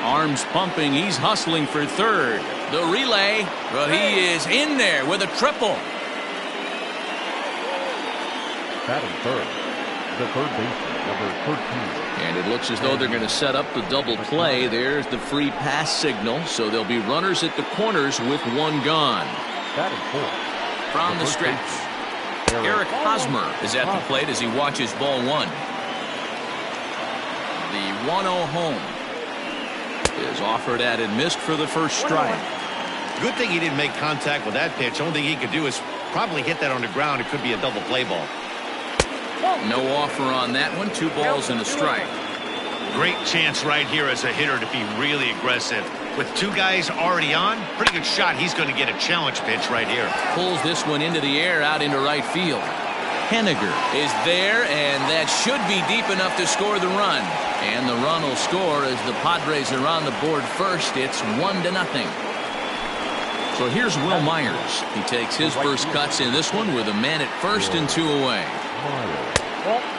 Arms pumping, he's hustling for third. The relay, but he is in there with a triple. Batting third, the third baseman, number 13. And it looks as though they're going to set up the double play. There's the free pass signal, so there'll be runners at the corners with one gone. Batting fourth, From the stretch, Eric Hosmer is at the plate as he watches ball 1. The 1-0 home is offered at and missed for the first strike. Good thing he didn't make contact with that pitch. Only thing he could do is probably hit that on the ground. It could be a double play ball. No offer on that one. 2 balls and a strike. Great chance right here as a hitter to be really aggressive. With 2 guys already on, pretty good shot. He's going to get a challenge pitch right here. Pulls this one into the air out into right field. Henniger is there, and that should be deep enough to score the run. And the run will score as the Padres are on the board first. It's 1-0. So here's Will Myers. He takes his first cuts in this one with a man at first and 2 away.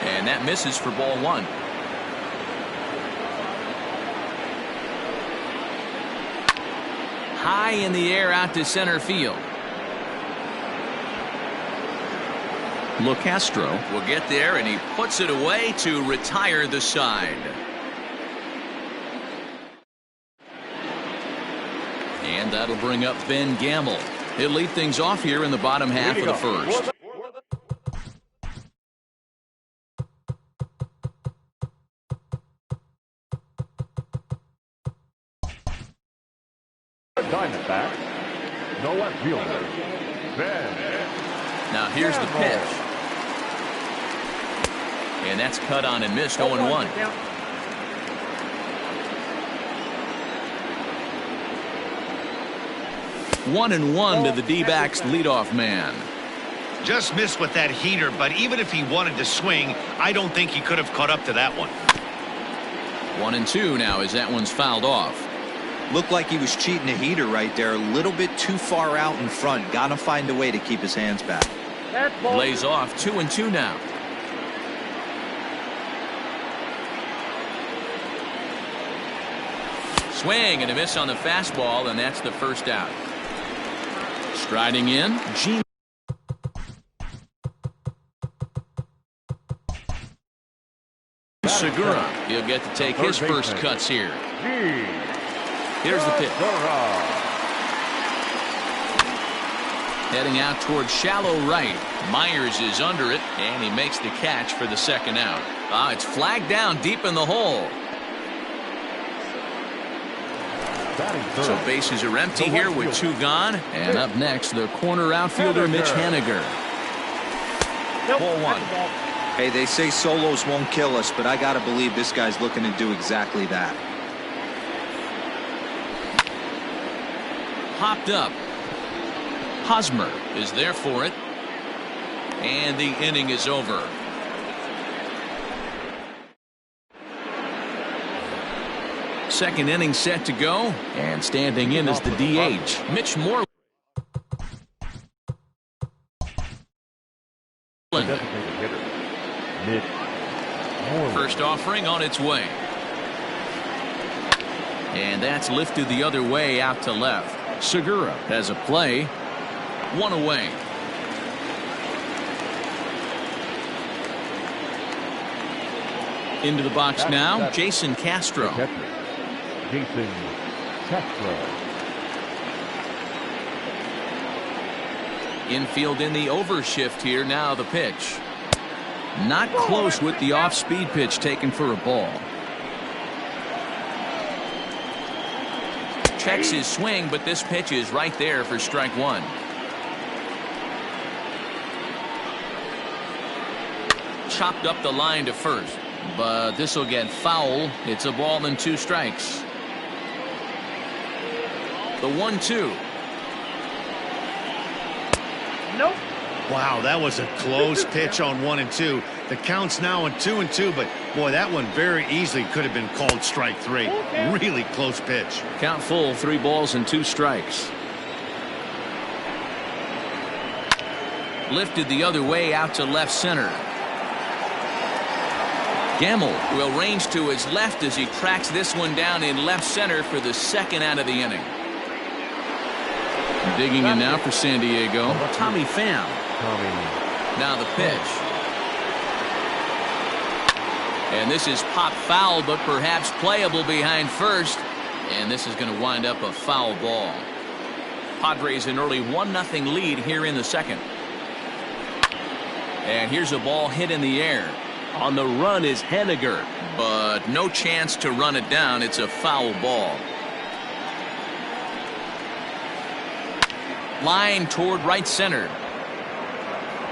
And that misses for ball 1. High in the air out to center field. Locastro will get there, and he puts it away to retire the side. And that'll bring up Ben Gamble. He'll lead things off here in the bottom half of the first. Diamondback, no left fielder, Ben. Now here's the pitch. And that's cut on and missed, 0-1. 1-1 to the D-backs leadoff man. Just missed with that heater, but even if he wanted to swing, I don't think he could have caught up to that one. 1-2 now as that one's fouled off. Looked like he was cheating a heater right there. A little bit too far out in front. Got to find a way to keep his hands back. Lays off, 2-2 now. Swing and a miss on the fastball, and that's the first out. Striding in, Gene. Segura. He'll get to take his first cuts here. Here's the pitch. Heading out towards shallow right. Myers is under it, and he makes the catch for the second out. It's flagged down deep in the hole. So bases are empty here with 2 gone. And up next, the corner outfielder, Mitch Henniger. Ball 1. Hey, they say solos won't kill us, but I got to believe this guy's looking to do exactly that. Hopped up. Hosmer is there for it. And the inning is over. Second inning set to go. And standing in is the DH, Mitch Moreland. First offering on its way. And that's lifted the other way out to left. Segura has a play. One away. Into the box now, Jason Castro. Jason Castro. Infield in the overshift here. Now the pitch. Not close with the off-speed pitch taken for a ball. Checks his swing, but this pitch is right there for strike one. Chopped up the line to first, but this will get foul. It's a ball and 2 strikes. The 1-2. Nope. Wow, that was a close pitch on 1 and 2. The count's now on 2 and 2, but boy, that one very easily could have been called strike 3. Really close pitch. Count full, 3 balls and 2 strikes. Lifted the other way out to left center. Gamble will range to his left as he tracks this one down in left center for the second out of the inning. Digging in now for San Diego, Tommy Pham. Now the pitch. And this is pop foul, but perhaps playable behind first. And this is going to wind up a foul ball. Padres an early 1-0 lead here in the second. And here's a ball hit in the air. On the run is Henniger, but no chance to run it down. It's a foul ball. Line toward right center.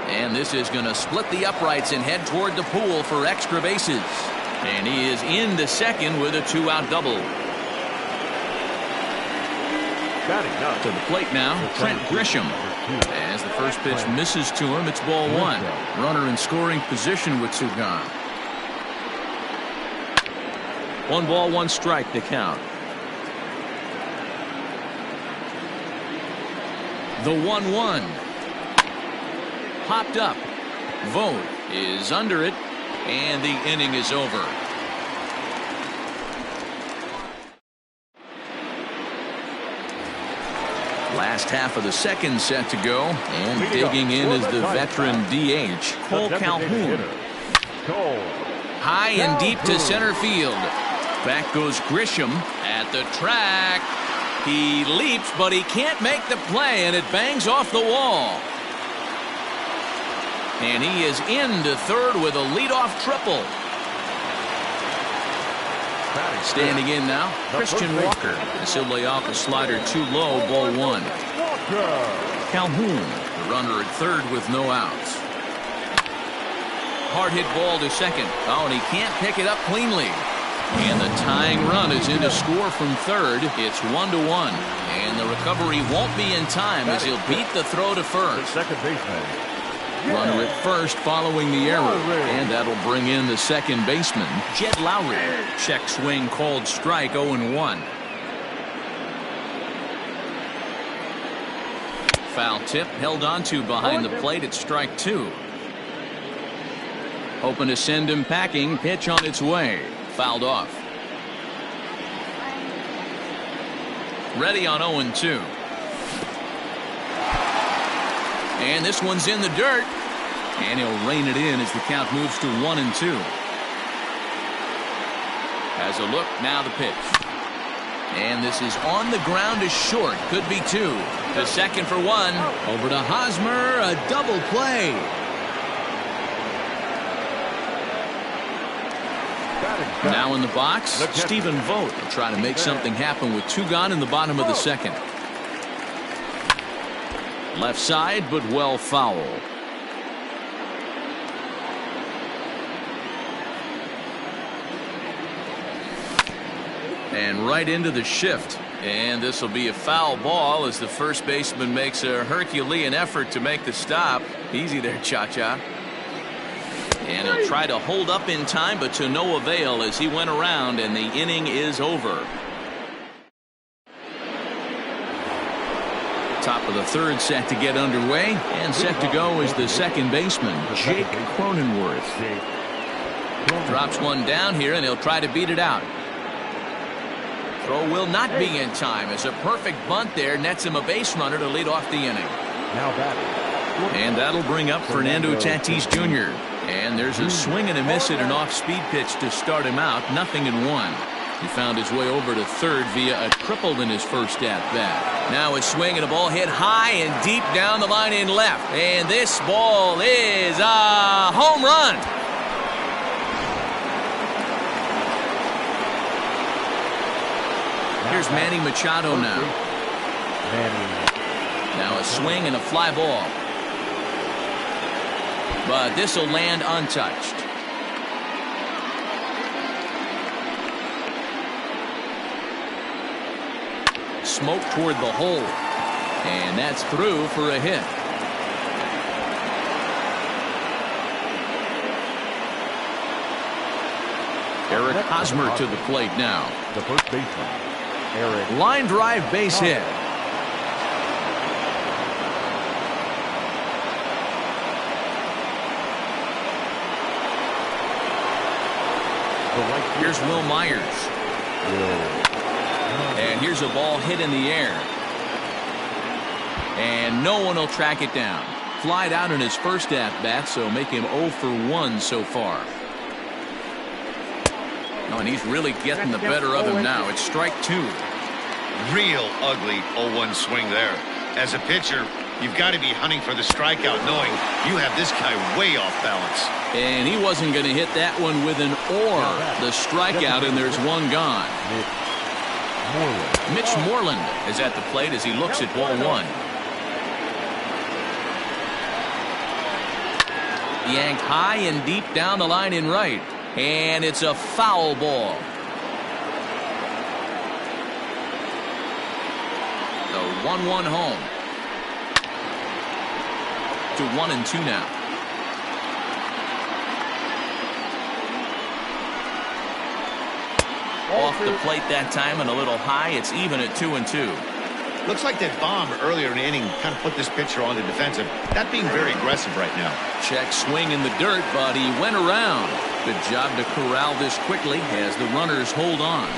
And this is going to split the uprights and head toward the pool for extra bases. And he is in the second with a 2-out double. To the plate now, Trent Grisham. As the first pitch misses to him, it's ball 1. Runner in scoring position with 2 gone. 1 ball, 1 strike to count. The 1-1. Popped up. Vogt is under it, and the inning is over. Last half of the second set to go, and digging in is the veteran DH, Cole Calhoun. High and deep to center field. Back goes Grisham at the track. He leaps, but he can't make the play, and it bangs off the wall. And he is into third with a leadoff triple. Standing in now, Christian Walker. This will lay off a slider too low, ball 1. Calhoun, the runner at third with no outs. Hard hit ball to second. Oh, and he can't pick it up cleanly. And the tying run is in to score from third. It's 1-1. And the recovery won't be in time as he'll beat the throw to first. Second baseman. Runner at first following the error. And that'll bring in the second baseman, Jed Lowry. Check swing called strike, 0-1. Foul tip held onto behind the plate at strike 2. Hoping to send him packing. Pitch on its way. Fouled off. Ready on 0-2. And this one's in the dirt. And he'll rein it in as the count moves to 1-2. Has a look, now the pitch. And this is on the ground is short. Could be 2. To second for 1. Over to Hosmer, a double play. Now in the box, Stephen Vogt will try to make something happen with 2 gone in the bottom of the second. Left side, but well foul. And right into the shift. And this will be a foul ball as the first baseman makes a Herculean effort to make the stop. Easy there, Cha-Cha. And he'll try to hold up in time, but to no avail as he went around, and the inning is over. Top of the third set to get underway, and set to go is the second baseman, Jake Cronenworth. Drops one down here, and he'll try to beat it out. Throw will not be in time as a perfect bunt there nets him a base runner to lead off the inning. Now batting. And that'll bring up Fernando Tatis Jr. And there's a swing and a miss at an off-speed pitch to start him out. 0-1. He found his way over to third via a triple in his first at-bat. Now a swing and a ball hit high and deep down the line in left. And this ball is a home run. Here's Manny Machado now. Now a swing and a fly ball. But this will land untouched. Smoke toward the hole. And that's through for a hit. Eric Hosmer to the plate now. The first baseman, Eric. Line drive base hit. Here's Will Myers. And here's a ball hit in the air. And no one will track it down. Flied out in his first at-bat, so make him 0 for 1 so far. Oh, and he's really getting the better of him now. It's strike 2. Real ugly 0-1 swing there. As a pitcher, you've got to be hunting for the strikeout, knowing you have this guy way off balance. And he wasn't going to hit that one with an or. The strikeout, and there's one gone. Mitch Moreland is at the plate as he looks at ball 1. Yanked high and deep down the line in right. And it's a foul ball. The 1-1 home. To 1-2 now. Off the plate that time and a little high. It's even at 2-2. Looks like that bomb earlier in the inning kind of put this pitcher on the defensive. That being very aggressive right now. Check swing in the dirt, but he went around. Good job to corral this quickly as the runners hold on.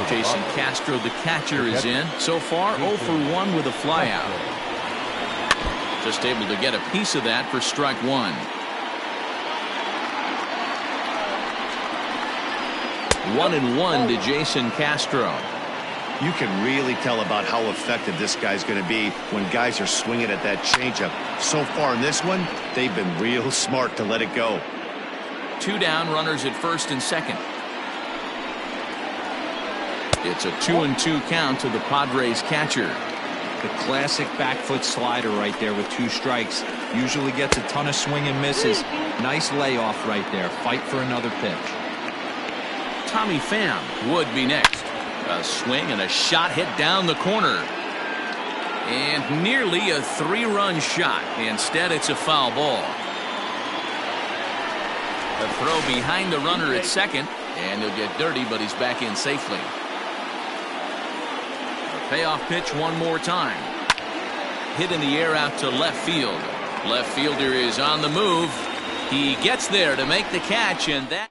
Jason Castro, the catcher, is in. So far, 0 for 1 with a flyout. Just able to get a piece of that for strike 1. 1-1 to Jason Castro. You can really tell about how effective this guy's going to be when guys are swinging at that changeup. So far in this one, they've been real smart to let it go. 2 down, runners at first and second. It's a 2-2 count to the Padres catcher. The classic back foot slider right there with 2 strikes. Usually gets a ton of swing and misses. Nice layoff right there. Fight for another pitch. Tommy Pham would be next. A swing and a shot hit down the corner. And nearly a 3-run shot. Instead, it's a foul ball. The throw behind the runner at second. And he'll get dirty, but he's back in safely. The payoff pitch one more time. Hit in the air out to left field. Left fielder is on the move. He gets there to make the catch, and that.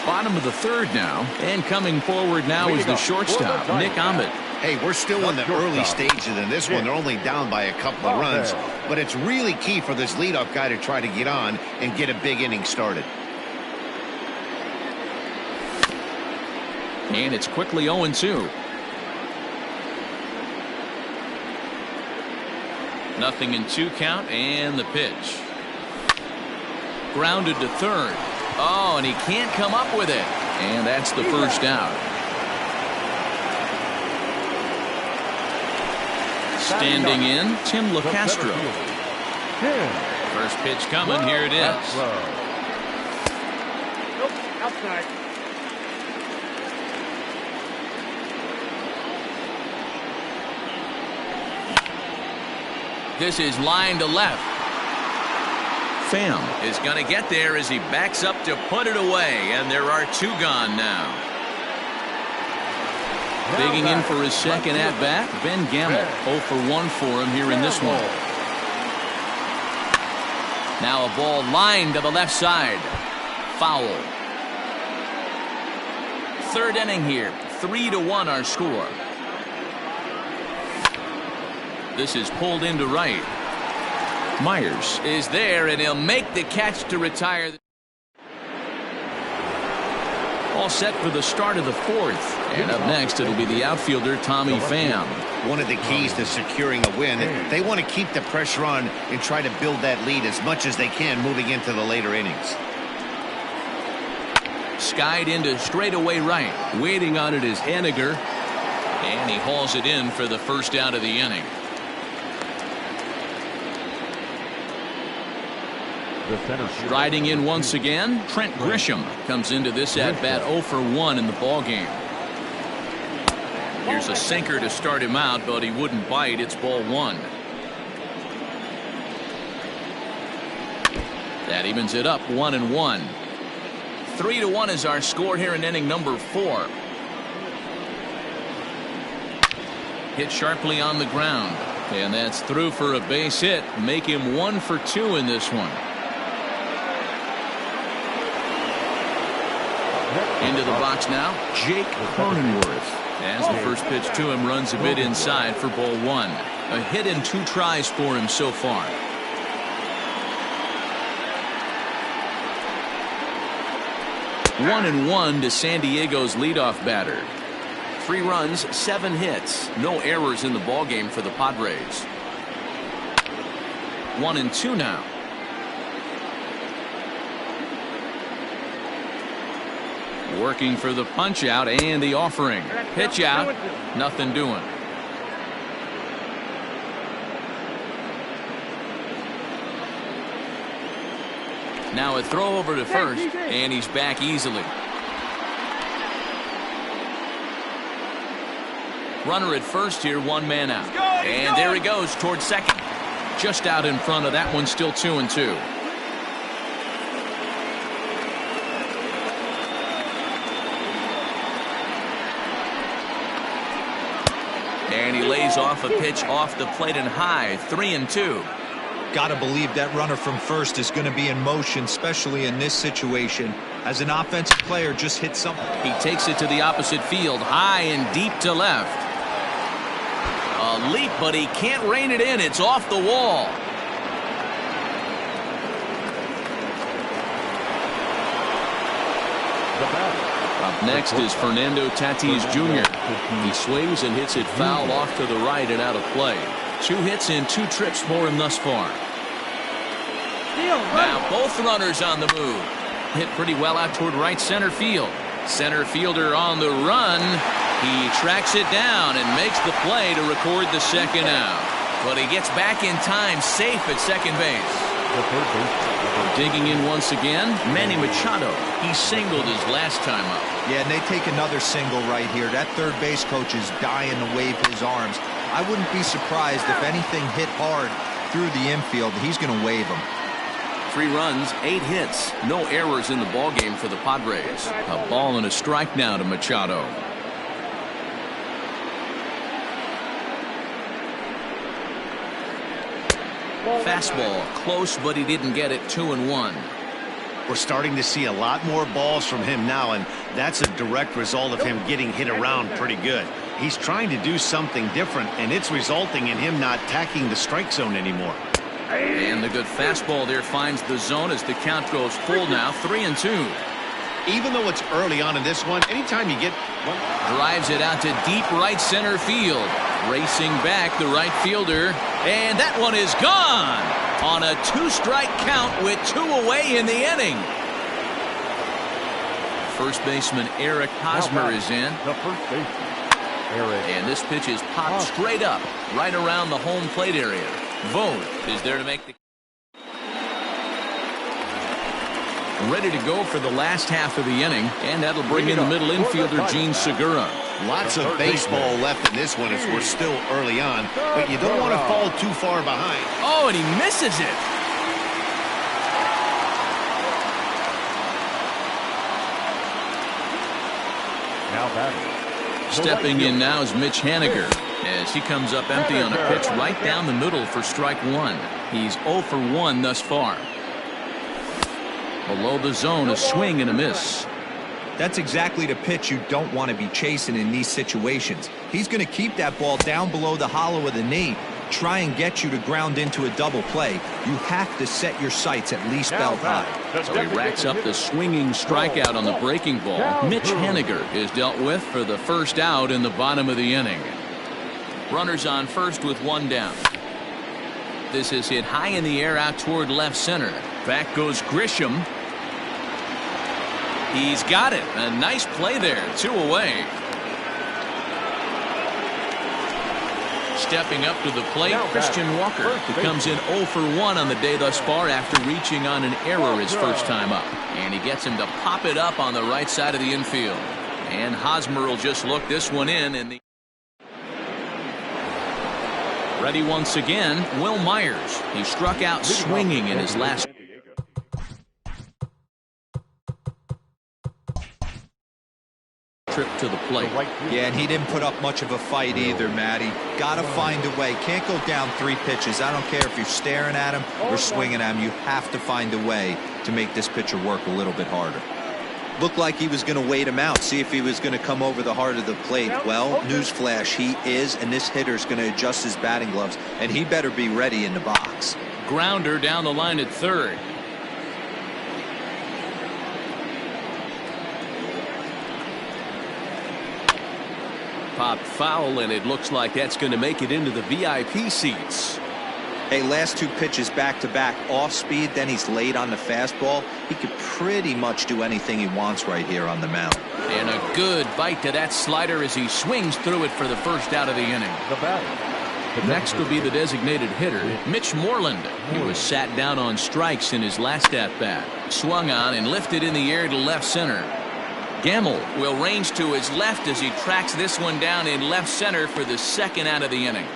Bottom of the third now, and coming forward now is the shortstop, Nick Ahmed. Hey, we're still in the early stages in this one. They're only down by a couple of runs, but it's really key for this leadoff guy to try to get on and get a big inning started. And it's quickly 0-2. Nothing in 2 count, and the pitch. Grounded to third. Oh, and he can't come up with it. And that's the first out. Standing in, Tim LaCastro. First pitch coming. Here it is. Nope, outside. This is line to left. Pham is going to get there as he backs up to put it away, and there are 2 gone now. Digging in for his second at-bat, Ben Gamble. 0 for 1 for him here in this one. Now a ball lined to the left side. Foul. third inning here. 3-1 our score. This is pulled into right. Myers is there, and he'll make the catch to retire. All set for the start of the fourth. And up next, it'll be the outfielder, Tommy Pham. One of the keys to securing a win, they want to keep the pressure on and try to build that lead as much as they can moving into the later innings. Skied into straightaway right. Waiting on it is Haniger. And he hauls it in for the first out of the inning. Riding in once again, Trent Grisham comes into this at-bat 0 for 1 in the ballgame. Here's a sinker to start him out, but he wouldn't bite. It's ball 1. That evens it up 1-1. 3-1 is our score here in inning number 4. Hit sharply on the ground, and that's through for a base hit. Make him 1 for 2 in this one. Into the box now, Jake Cronenworth. As the first pitch to him runs a bit inside for ball 1. A hit and 2 tries for him so far. One and 1 to San Diego's leadoff batter. 3 runs, 7 hits, no errors in the ballgame for the Padres. 1 and 2 now. Working for the punch out and the offering. Pitch out. Nothing doing. Now a throw over to first, and he's back easily. Runner at first here, 1 man out. And there he goes towards second. Just out in front of that one, still 2-2. And he lays off a pitch off the plate and high. 3-2. Got to believe that runner from first is going to be in motion, especially in this situation. As an offensive player, just hit something. He takes it to the opposite field, high and deep to left. A leap, but he can't rein it in. It's off the wall. Up next is Fernando Tatis Jr. He swings and hits it foul off to the right and out of play. 2 hits and 2 trips for him thus far. Now both runners on the move. Hit pretty well out toward right center field. Center fielder on the run. He tracks it down and makes the play to record the second out. But he gets back in time, safe at second base. Digging in once again, Manny Machado. He singled his last time up. Yeah, and they take another single right here. That third base coach is dying to wave his arms. I wouldn't be surprised if anything hit hard through the infield. He's going to wave them. 3 runs, 8 hits, no errors in the ballgame for the Padres. A ball and a strike now to Machado. Fastball close, but he didn't get it. 2-1. We're starting to see a lot more balls from him now, and that's a direct result of him getting hit around pretty good. He's trying to do something different, and it's resulting in him not attacking the strike zone anymore. And the good fastball there finds the zone as the count goes full now. 3-2. Even though it's early on in this one, anytime you get one, drives it out to deep right center field. Racing back the right fielder, and that one is gone on a 2-strike count with 2 away in the inning. First baseman Eric Hosmer is in. The first baseman, Eric. And this pitch is popped straight up right around the home plate area. Vogt is there to make the ready to go for the last half of the inning, and that'll bring in the middle infielder Gene Segura. Lots of baseball left in this one as we're still early on, but you don't want to fall too far behind. Oh, and he misses it. Now batting. Stepping in now is Mitch Haniger as he comes up empty on a pitch right down the middle for strike 1. He's 0 for 1 thus far. Below the zone, a swing and a miss. That's exactly the pitch you don't want to be chasing in these situations. He's going to keep that ball down below the hollow of the knee, try and get you to ground into a double play. You have to set your sights at least belt high. So he racks up the swinging strikeout on the breaking ball. Mitch Haniger is dealt with for the first out in the bottom of the inning. Runners on first with one down. This is hit high in the air out toward left center. Back goes Grisham. He's got it. A nice play there. 2 away. Stepping up to the plate, Christian Walker, who comes in 0 for 1 on the day thus far after reaching on an error his first time up. And he gets him to pop it up on the right side of the infield. And Hosmer will just look this one in the ready once again, Will Myers. He struck out swinging in his last trip to the plate. Yeah, and he didn't put up much of a fight either, Matty. Got to find a way. Can't go down 3 pitches. I don't care if you're staring at him or swinging at him. You have to find a way to make this pitcher work a little bit harder. Looked like he was going to wait him out, see if he was going to come over the heart of the plate. Well, newsflash, he is, and this hitter's going to adjust his batting gloves, and he better be ready in the box. Grounder down the line at third. Popped foul, and it looks like that's going to make it into the VIP seats. Hey, last 2 pitches back-to-back off speed, then he's late on the fastball. He could pretty much do anything he wants right here on the mound. And a good bite to that slider as he swings through it for the first out of the inning. Next will be the designated hitter, Mitch Moreland. He was sat down on strikes in his last at-bat. Swung on and lifted in the air to left center. Gamble will range to his left as he tracks this one down in left center for the second out of the inning.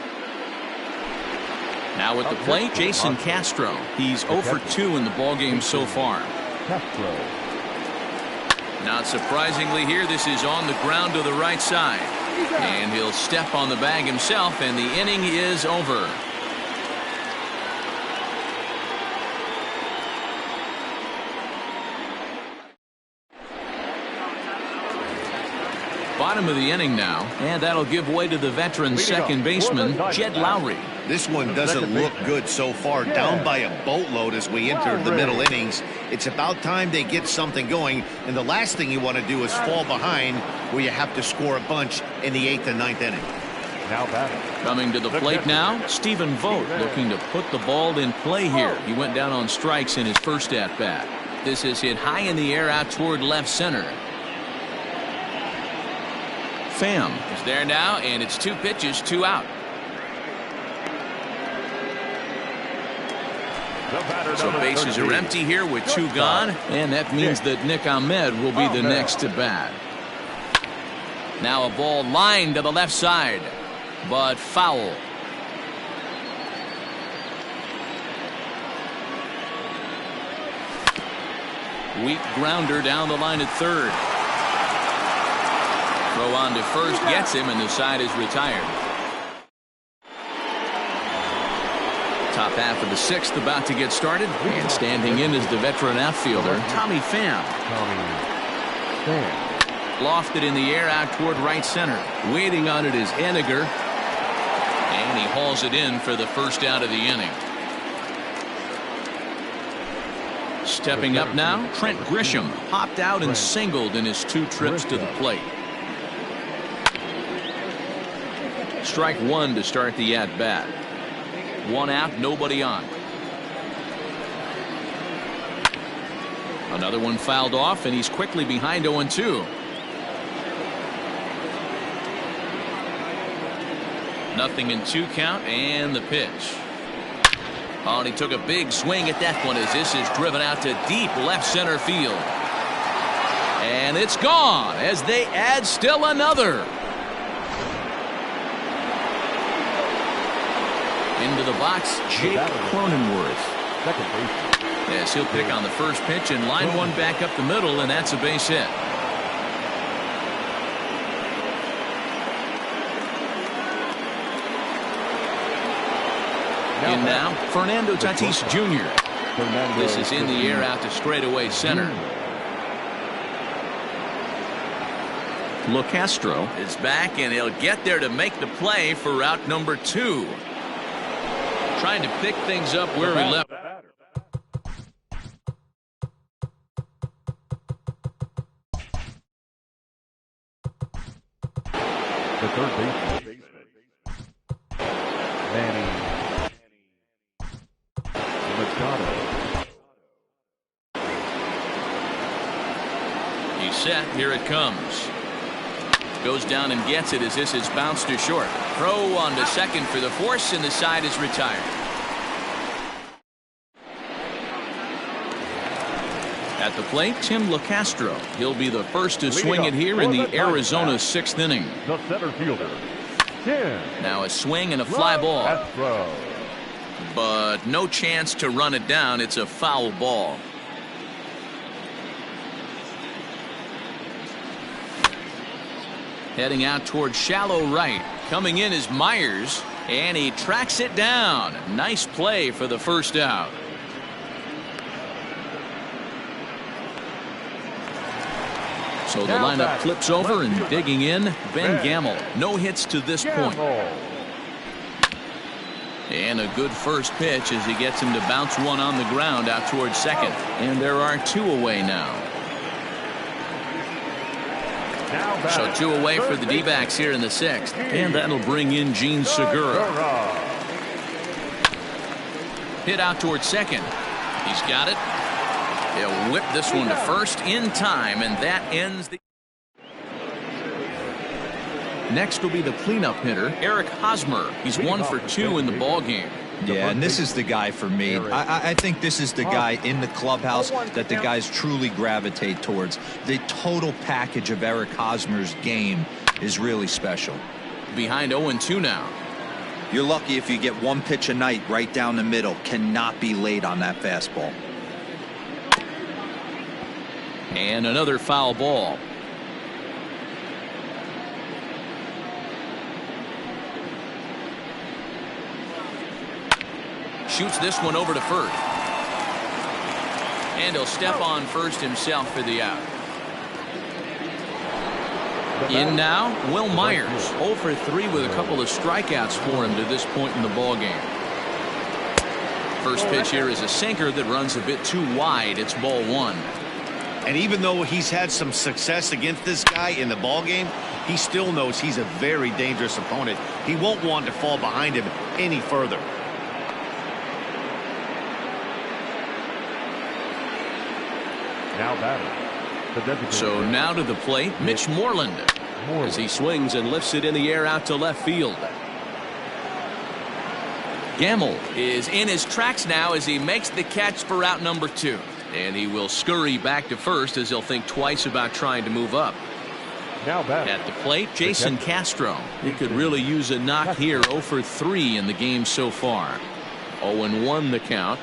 Now at the plate, Jason Castro. He's 0 for 2 in the ballgame so far. Not surprisingly here, this is on the ground to the right side. And he'll step on the bag himself, and the inning is over. Bottom of the inning now, and that'll give way to the veteran second baseman, Jed Lowry. This one doesn't look good so far. Down by a boatload as we enter the middle innings. It's about time they get something going, and the last thing you want to do is fall behind where you have to score a bunch in the 8th and 9th inning. Now batting. Coming to the plate now, Stephen Vogt looking to put the ball in play here. He went down on strikes in his first at-bat. This is hit high in the air out toward left center. Pham is there now, and it's 2 pitches, 2 out. So bases are empty here with 2 gone, and that means that Nick Ahmed will be the next to bat. Now a ball lined to the left side, but foul. Weak grounder down the line at third. Throw on to first gets him, and the side is retired. Top half of the 6th about to get started, and standing in is the veteran outfielder Tommy Pham. Lofted in the air out toward right center. Waiting on it is Haniger, and he hauls it in for the first out of the inning. Stepping up now, Trent Grisham popped out and singled in his 2 trips to the plate. Strike 1 to start the at-bat. 1 out, nobody on. Another one fouled off, and he's quickly behind 0-2. Nothing in 2 count, and the pitch. Oh, and he took a big swing at that one as this is driven out to deep left center field. And it's gone as they add still another. Into the box, Jake Cronenworth. Yes, he'll pick on the first pitch and line one back up the middle, and that's a base hit. In now, Fernando Tatis Jr. This is in the air out to straightaway center. LeCastro is back, and he'll get there to make the play for route number 2. Trying to pick things up where he left. The third baseman, Manny Machado. He's set. Here it comes. Goes down and gets it as this is bounced to short. Throw on to second for the force, and the side is retired. At the plate, Tim LeCastro. He'll be the first to swing it here in the Arizona 6th inning. The center fielder, Tim. Now a swing and a fly ball. Castro. But no chance to run it down. It's a foul ball. Heading out towards shallow right. Coming in is Myers, and he tracks it down. Nice play for the first out. So the lineup flips over, and digging in, Ben Gamel. No hits to this point. And a good first pitch as he gets him to bounce one on the ground out towards second. And there are 2 away now. So 2 away for the D-backs here in the 6th. And that'll bring in Gene Segura. Hit out towards second. He's got it. He'll whip this one to first in time, and that ends the... Next will be the cleanup hitter, Eric Hosmer. He's 1 for 2 in the ball game. Yeah, and this is the guy for me. I think this is the guy in the clubhouse that the guys truly gravitate towards. The total package of Eric Hosmer's game is really special. Behind 0-2 now. You're lucky if you get 1 pitch a night right down the middle. Cannot be late on that fastball. And another foul ball. Shoots this one over to first. And he'll step on first himself for the out. In now, Will Myers. 0 for 3 with a couple of strikeouts for him to this point in the ball game. First pitch here is a sinker that runs a bit too wide. It's ball 1. And even though he's had some success against this guy in the ball game, he still knows he's a very dangerous opponent. He won't want to fall behind him any further. Now batting. So now to the plate, Mitch Moreland, as he swings and lifts it in the air out to left field. Gamel is in his tracks now as he makes the catch for out number 2. And he will scurry back to first as he'll think twice about trying to move up. Now back. At the plate, Jason Castro. He could really use a knock here. 0 for 3 in the game so far. 0-1 the count.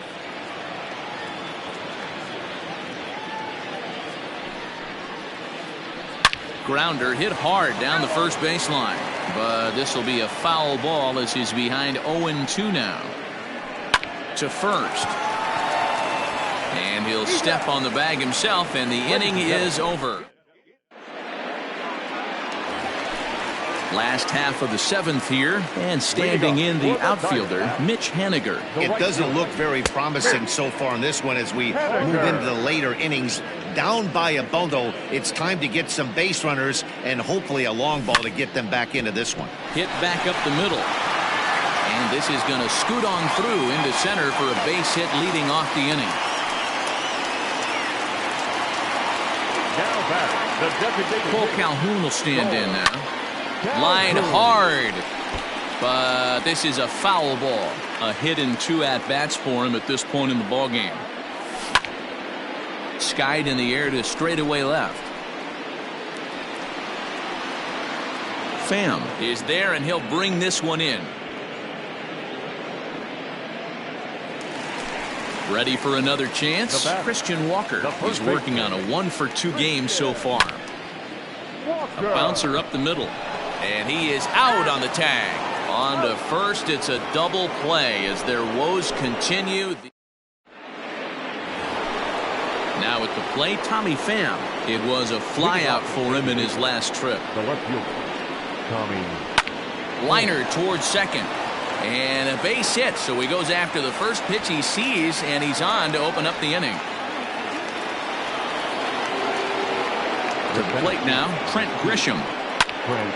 Grounder hit hard down the first baseline. But this will be a foul ball as he's behind 0-2 now. To first. And he'll step on the bag himself, and the inning is over. Last half of the 7th here, and standing in the outfielder, Mitch Haniger. It doesn't look very promising so far in this one as we move into the later innings. Down by a bundle, it's time to get some base runners and hopefully a long ball to get them back into this one. Hit back up the middle. And this is going to scoot on through into center for a base hit leading off the inning. Cole Calhoun will stand in now. Line hard. But this is a foul ball. A hit and 2 at-bats for him at this point in the ballgame. Skied in the air to straightaway left. Pham is there, and he'll bring this one in. Ready for another chance? Christian Walker. He's working on a 1 for 2 game so far. A bouncer up the middle. And he is out on the tag. On to first. It's a double play as their woes continue. Now at the plate, Tommy Pham. It was a flyout for him in his last trip. The left fielder, Tommy. Liner towards second. And a base hit, so he goes after the first pitch he sees, and he's on to open up the inning. To the plate now, Trent Grisham.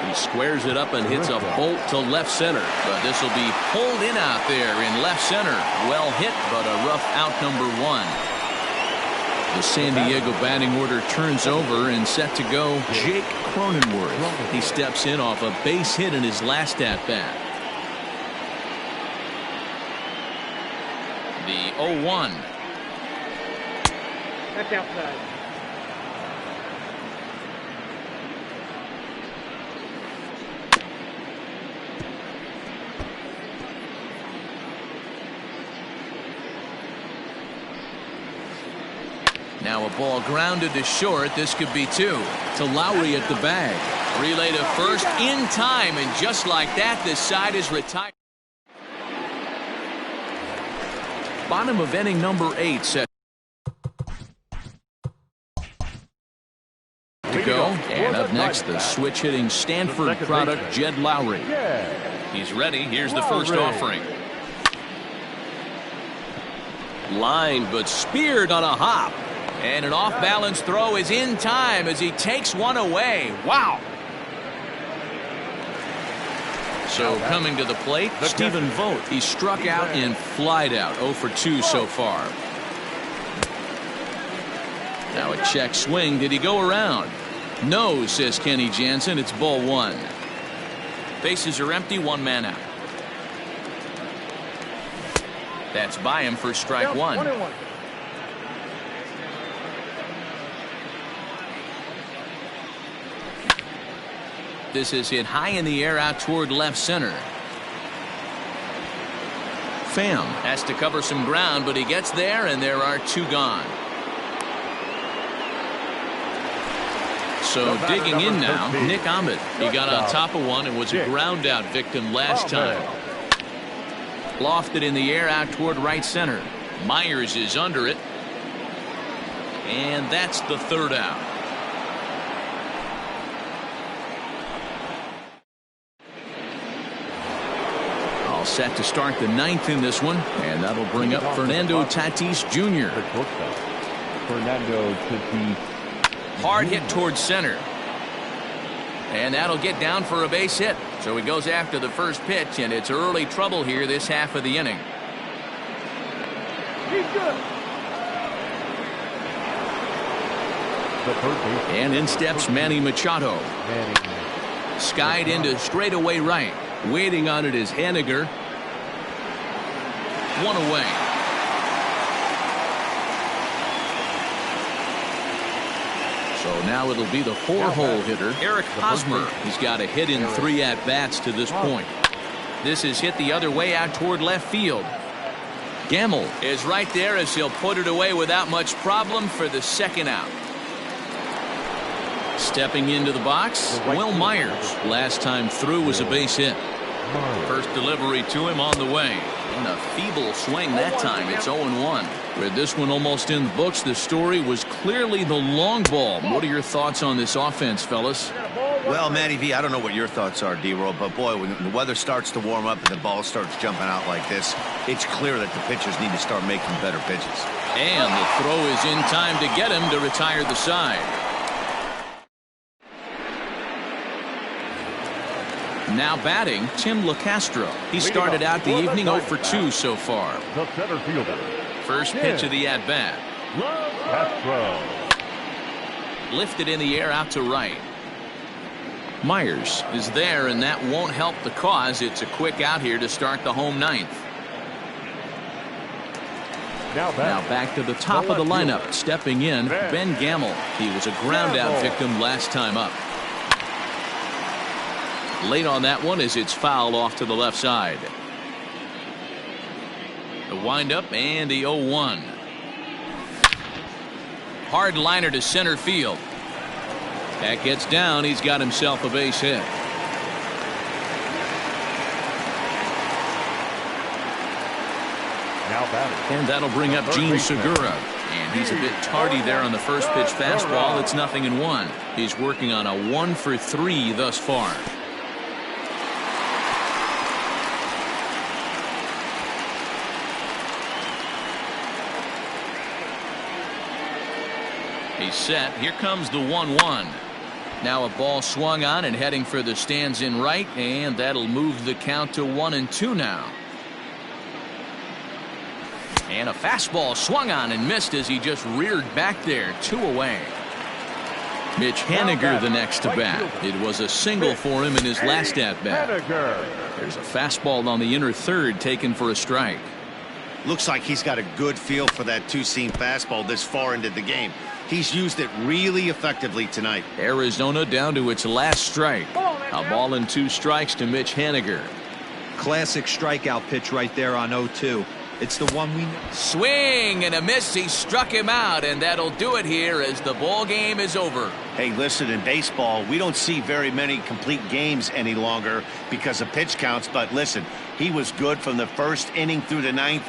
He squares it up and hits a bolt to left center, but this will be pulled in out there in left center. Well hit, but a rough out, number 1. The San Diego batting order turns over, and set to go Jake Cronenworth. He steps in off a base hit in his last at bat. The 0-1. That's outside. Now a ball grounded to short. This could be 2. To Lowry at the bag. Relay to first in time, and just like that, this side is retired. Bottom of inning number 8 set to go. And up next, the switch-hitting Stanford product, Jed Lowry. He's ready. Here's the first offering. Lined but speared on a hop. And an off-balance throw is in time as he takes one away. Wow. So coming to the plate, Stephen Vogt. He struck out and flied out. 0 for 2 so far. Now a check swing. Did he go around? No, says Kenny Jansen. It's ball 1. Bases are empty. 1 man out. That's by him for strike 1. This is hit high in the air out toward left center. Pham has to cover some ground, but he gets there, and there are 2 gone. So digging in now, Nick Ahmed. He got on top of one and was a ground out victim last time. Lofted in the air out toward right center. Myers is under it. And that's the 3rd out. Set to start the 9th in this one, and that'll bring up Fernando Tatis Jr. Fernando Tatis. Hard hit towards center, and that'll get down for a base hit. So he goes after the first pitch, and it's early trouble here this half of the inning. He's good. And in steps Manny Machado. Skied into straightaway right. Waiting on it is Haniger. 1 away. So now it'll be the 4-hole hitter, Eric Hosmer. He's got a hit in 3 at-bats to this point. This is hit the other way out toward left field. Gamble is right there as he'll put it away without much problem for the 2nd out. Stepping into the box, Will Myers. Last time through was a base hit. First delivery to him on the way. And a feeble swing that time. It's 0-1. With this one almost in the books, the story was clearly the long ball. What are your thoughts on this offense, fellas? Well, Matty V, I don't know what your thoughts are, D-Roll, but boy, when the weather starts to warm up and the ball starts jumping out like this, it's clear that the pitchers need to start making better pitches. And the throw is in time to get him to retire the side. Now batting, Tim LeCastro. He started out the evening 0 for 2 so far. The center fielder. First pitch of the at-bat. Castro. Lifted in the air out to right. Myers is there, and that won't help the cause. It's a quick out here to start the home 9th. Now back to the top of the lineup. Stepping in, Ben Gamble. He was a ground out victim last time up. Late on that one as it's fouled off to the left side. The windup and the 0-1. Hard liner to center field. That gets down. He's got himself a base hit. Now batting. And that'll bring up Gene Segura. And he's a bit tardy there on the first pitch fastball. It's 0-1. He's working on a 1-for-3 thus far. He's set. Here comes the 1-1. Now a ball swung on and heading for the stands in right, and that'll move the count to 1-2 now. And a fastball swung on and missed as he just reared back there. 2 away. Mitch Haniger the next to bat. It was a single for him in his last at bat. There's a fastball on the inner third taken for a strike. Looks like he's got a good feel for that two-seam fastball this far into the game. He's used it really effectively tonight. Arizona down to its last strike. A ball and 2 strikes to Mitch Haniger. Classic strikeout pitch right there on 0-2. It's the one we know. Swing and a miss. He struck him out, and that'll do it here as the ball game is over. Hey, listen, in baseball, we don't see very many complete games any longer because of pitch counts. But listen, he was good from the first inning through the 9th.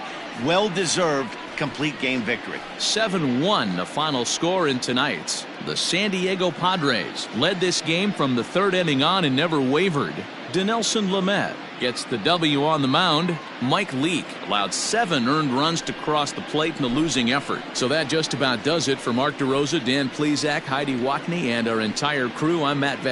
Well-deserved complete game victory. 7-1 the final score in tonight's. The San Diego Padres led this game from the 3rd inning on and never wavered. Dinelson Lamet gets the W on the mound. Mike Leake allowed 7 earned runs to cross the plate in the losing effort. So that just about does it for Mark DeRosa, Dan Plesac, Heidi Wackney, and our entire crew. I'm Matt Vass.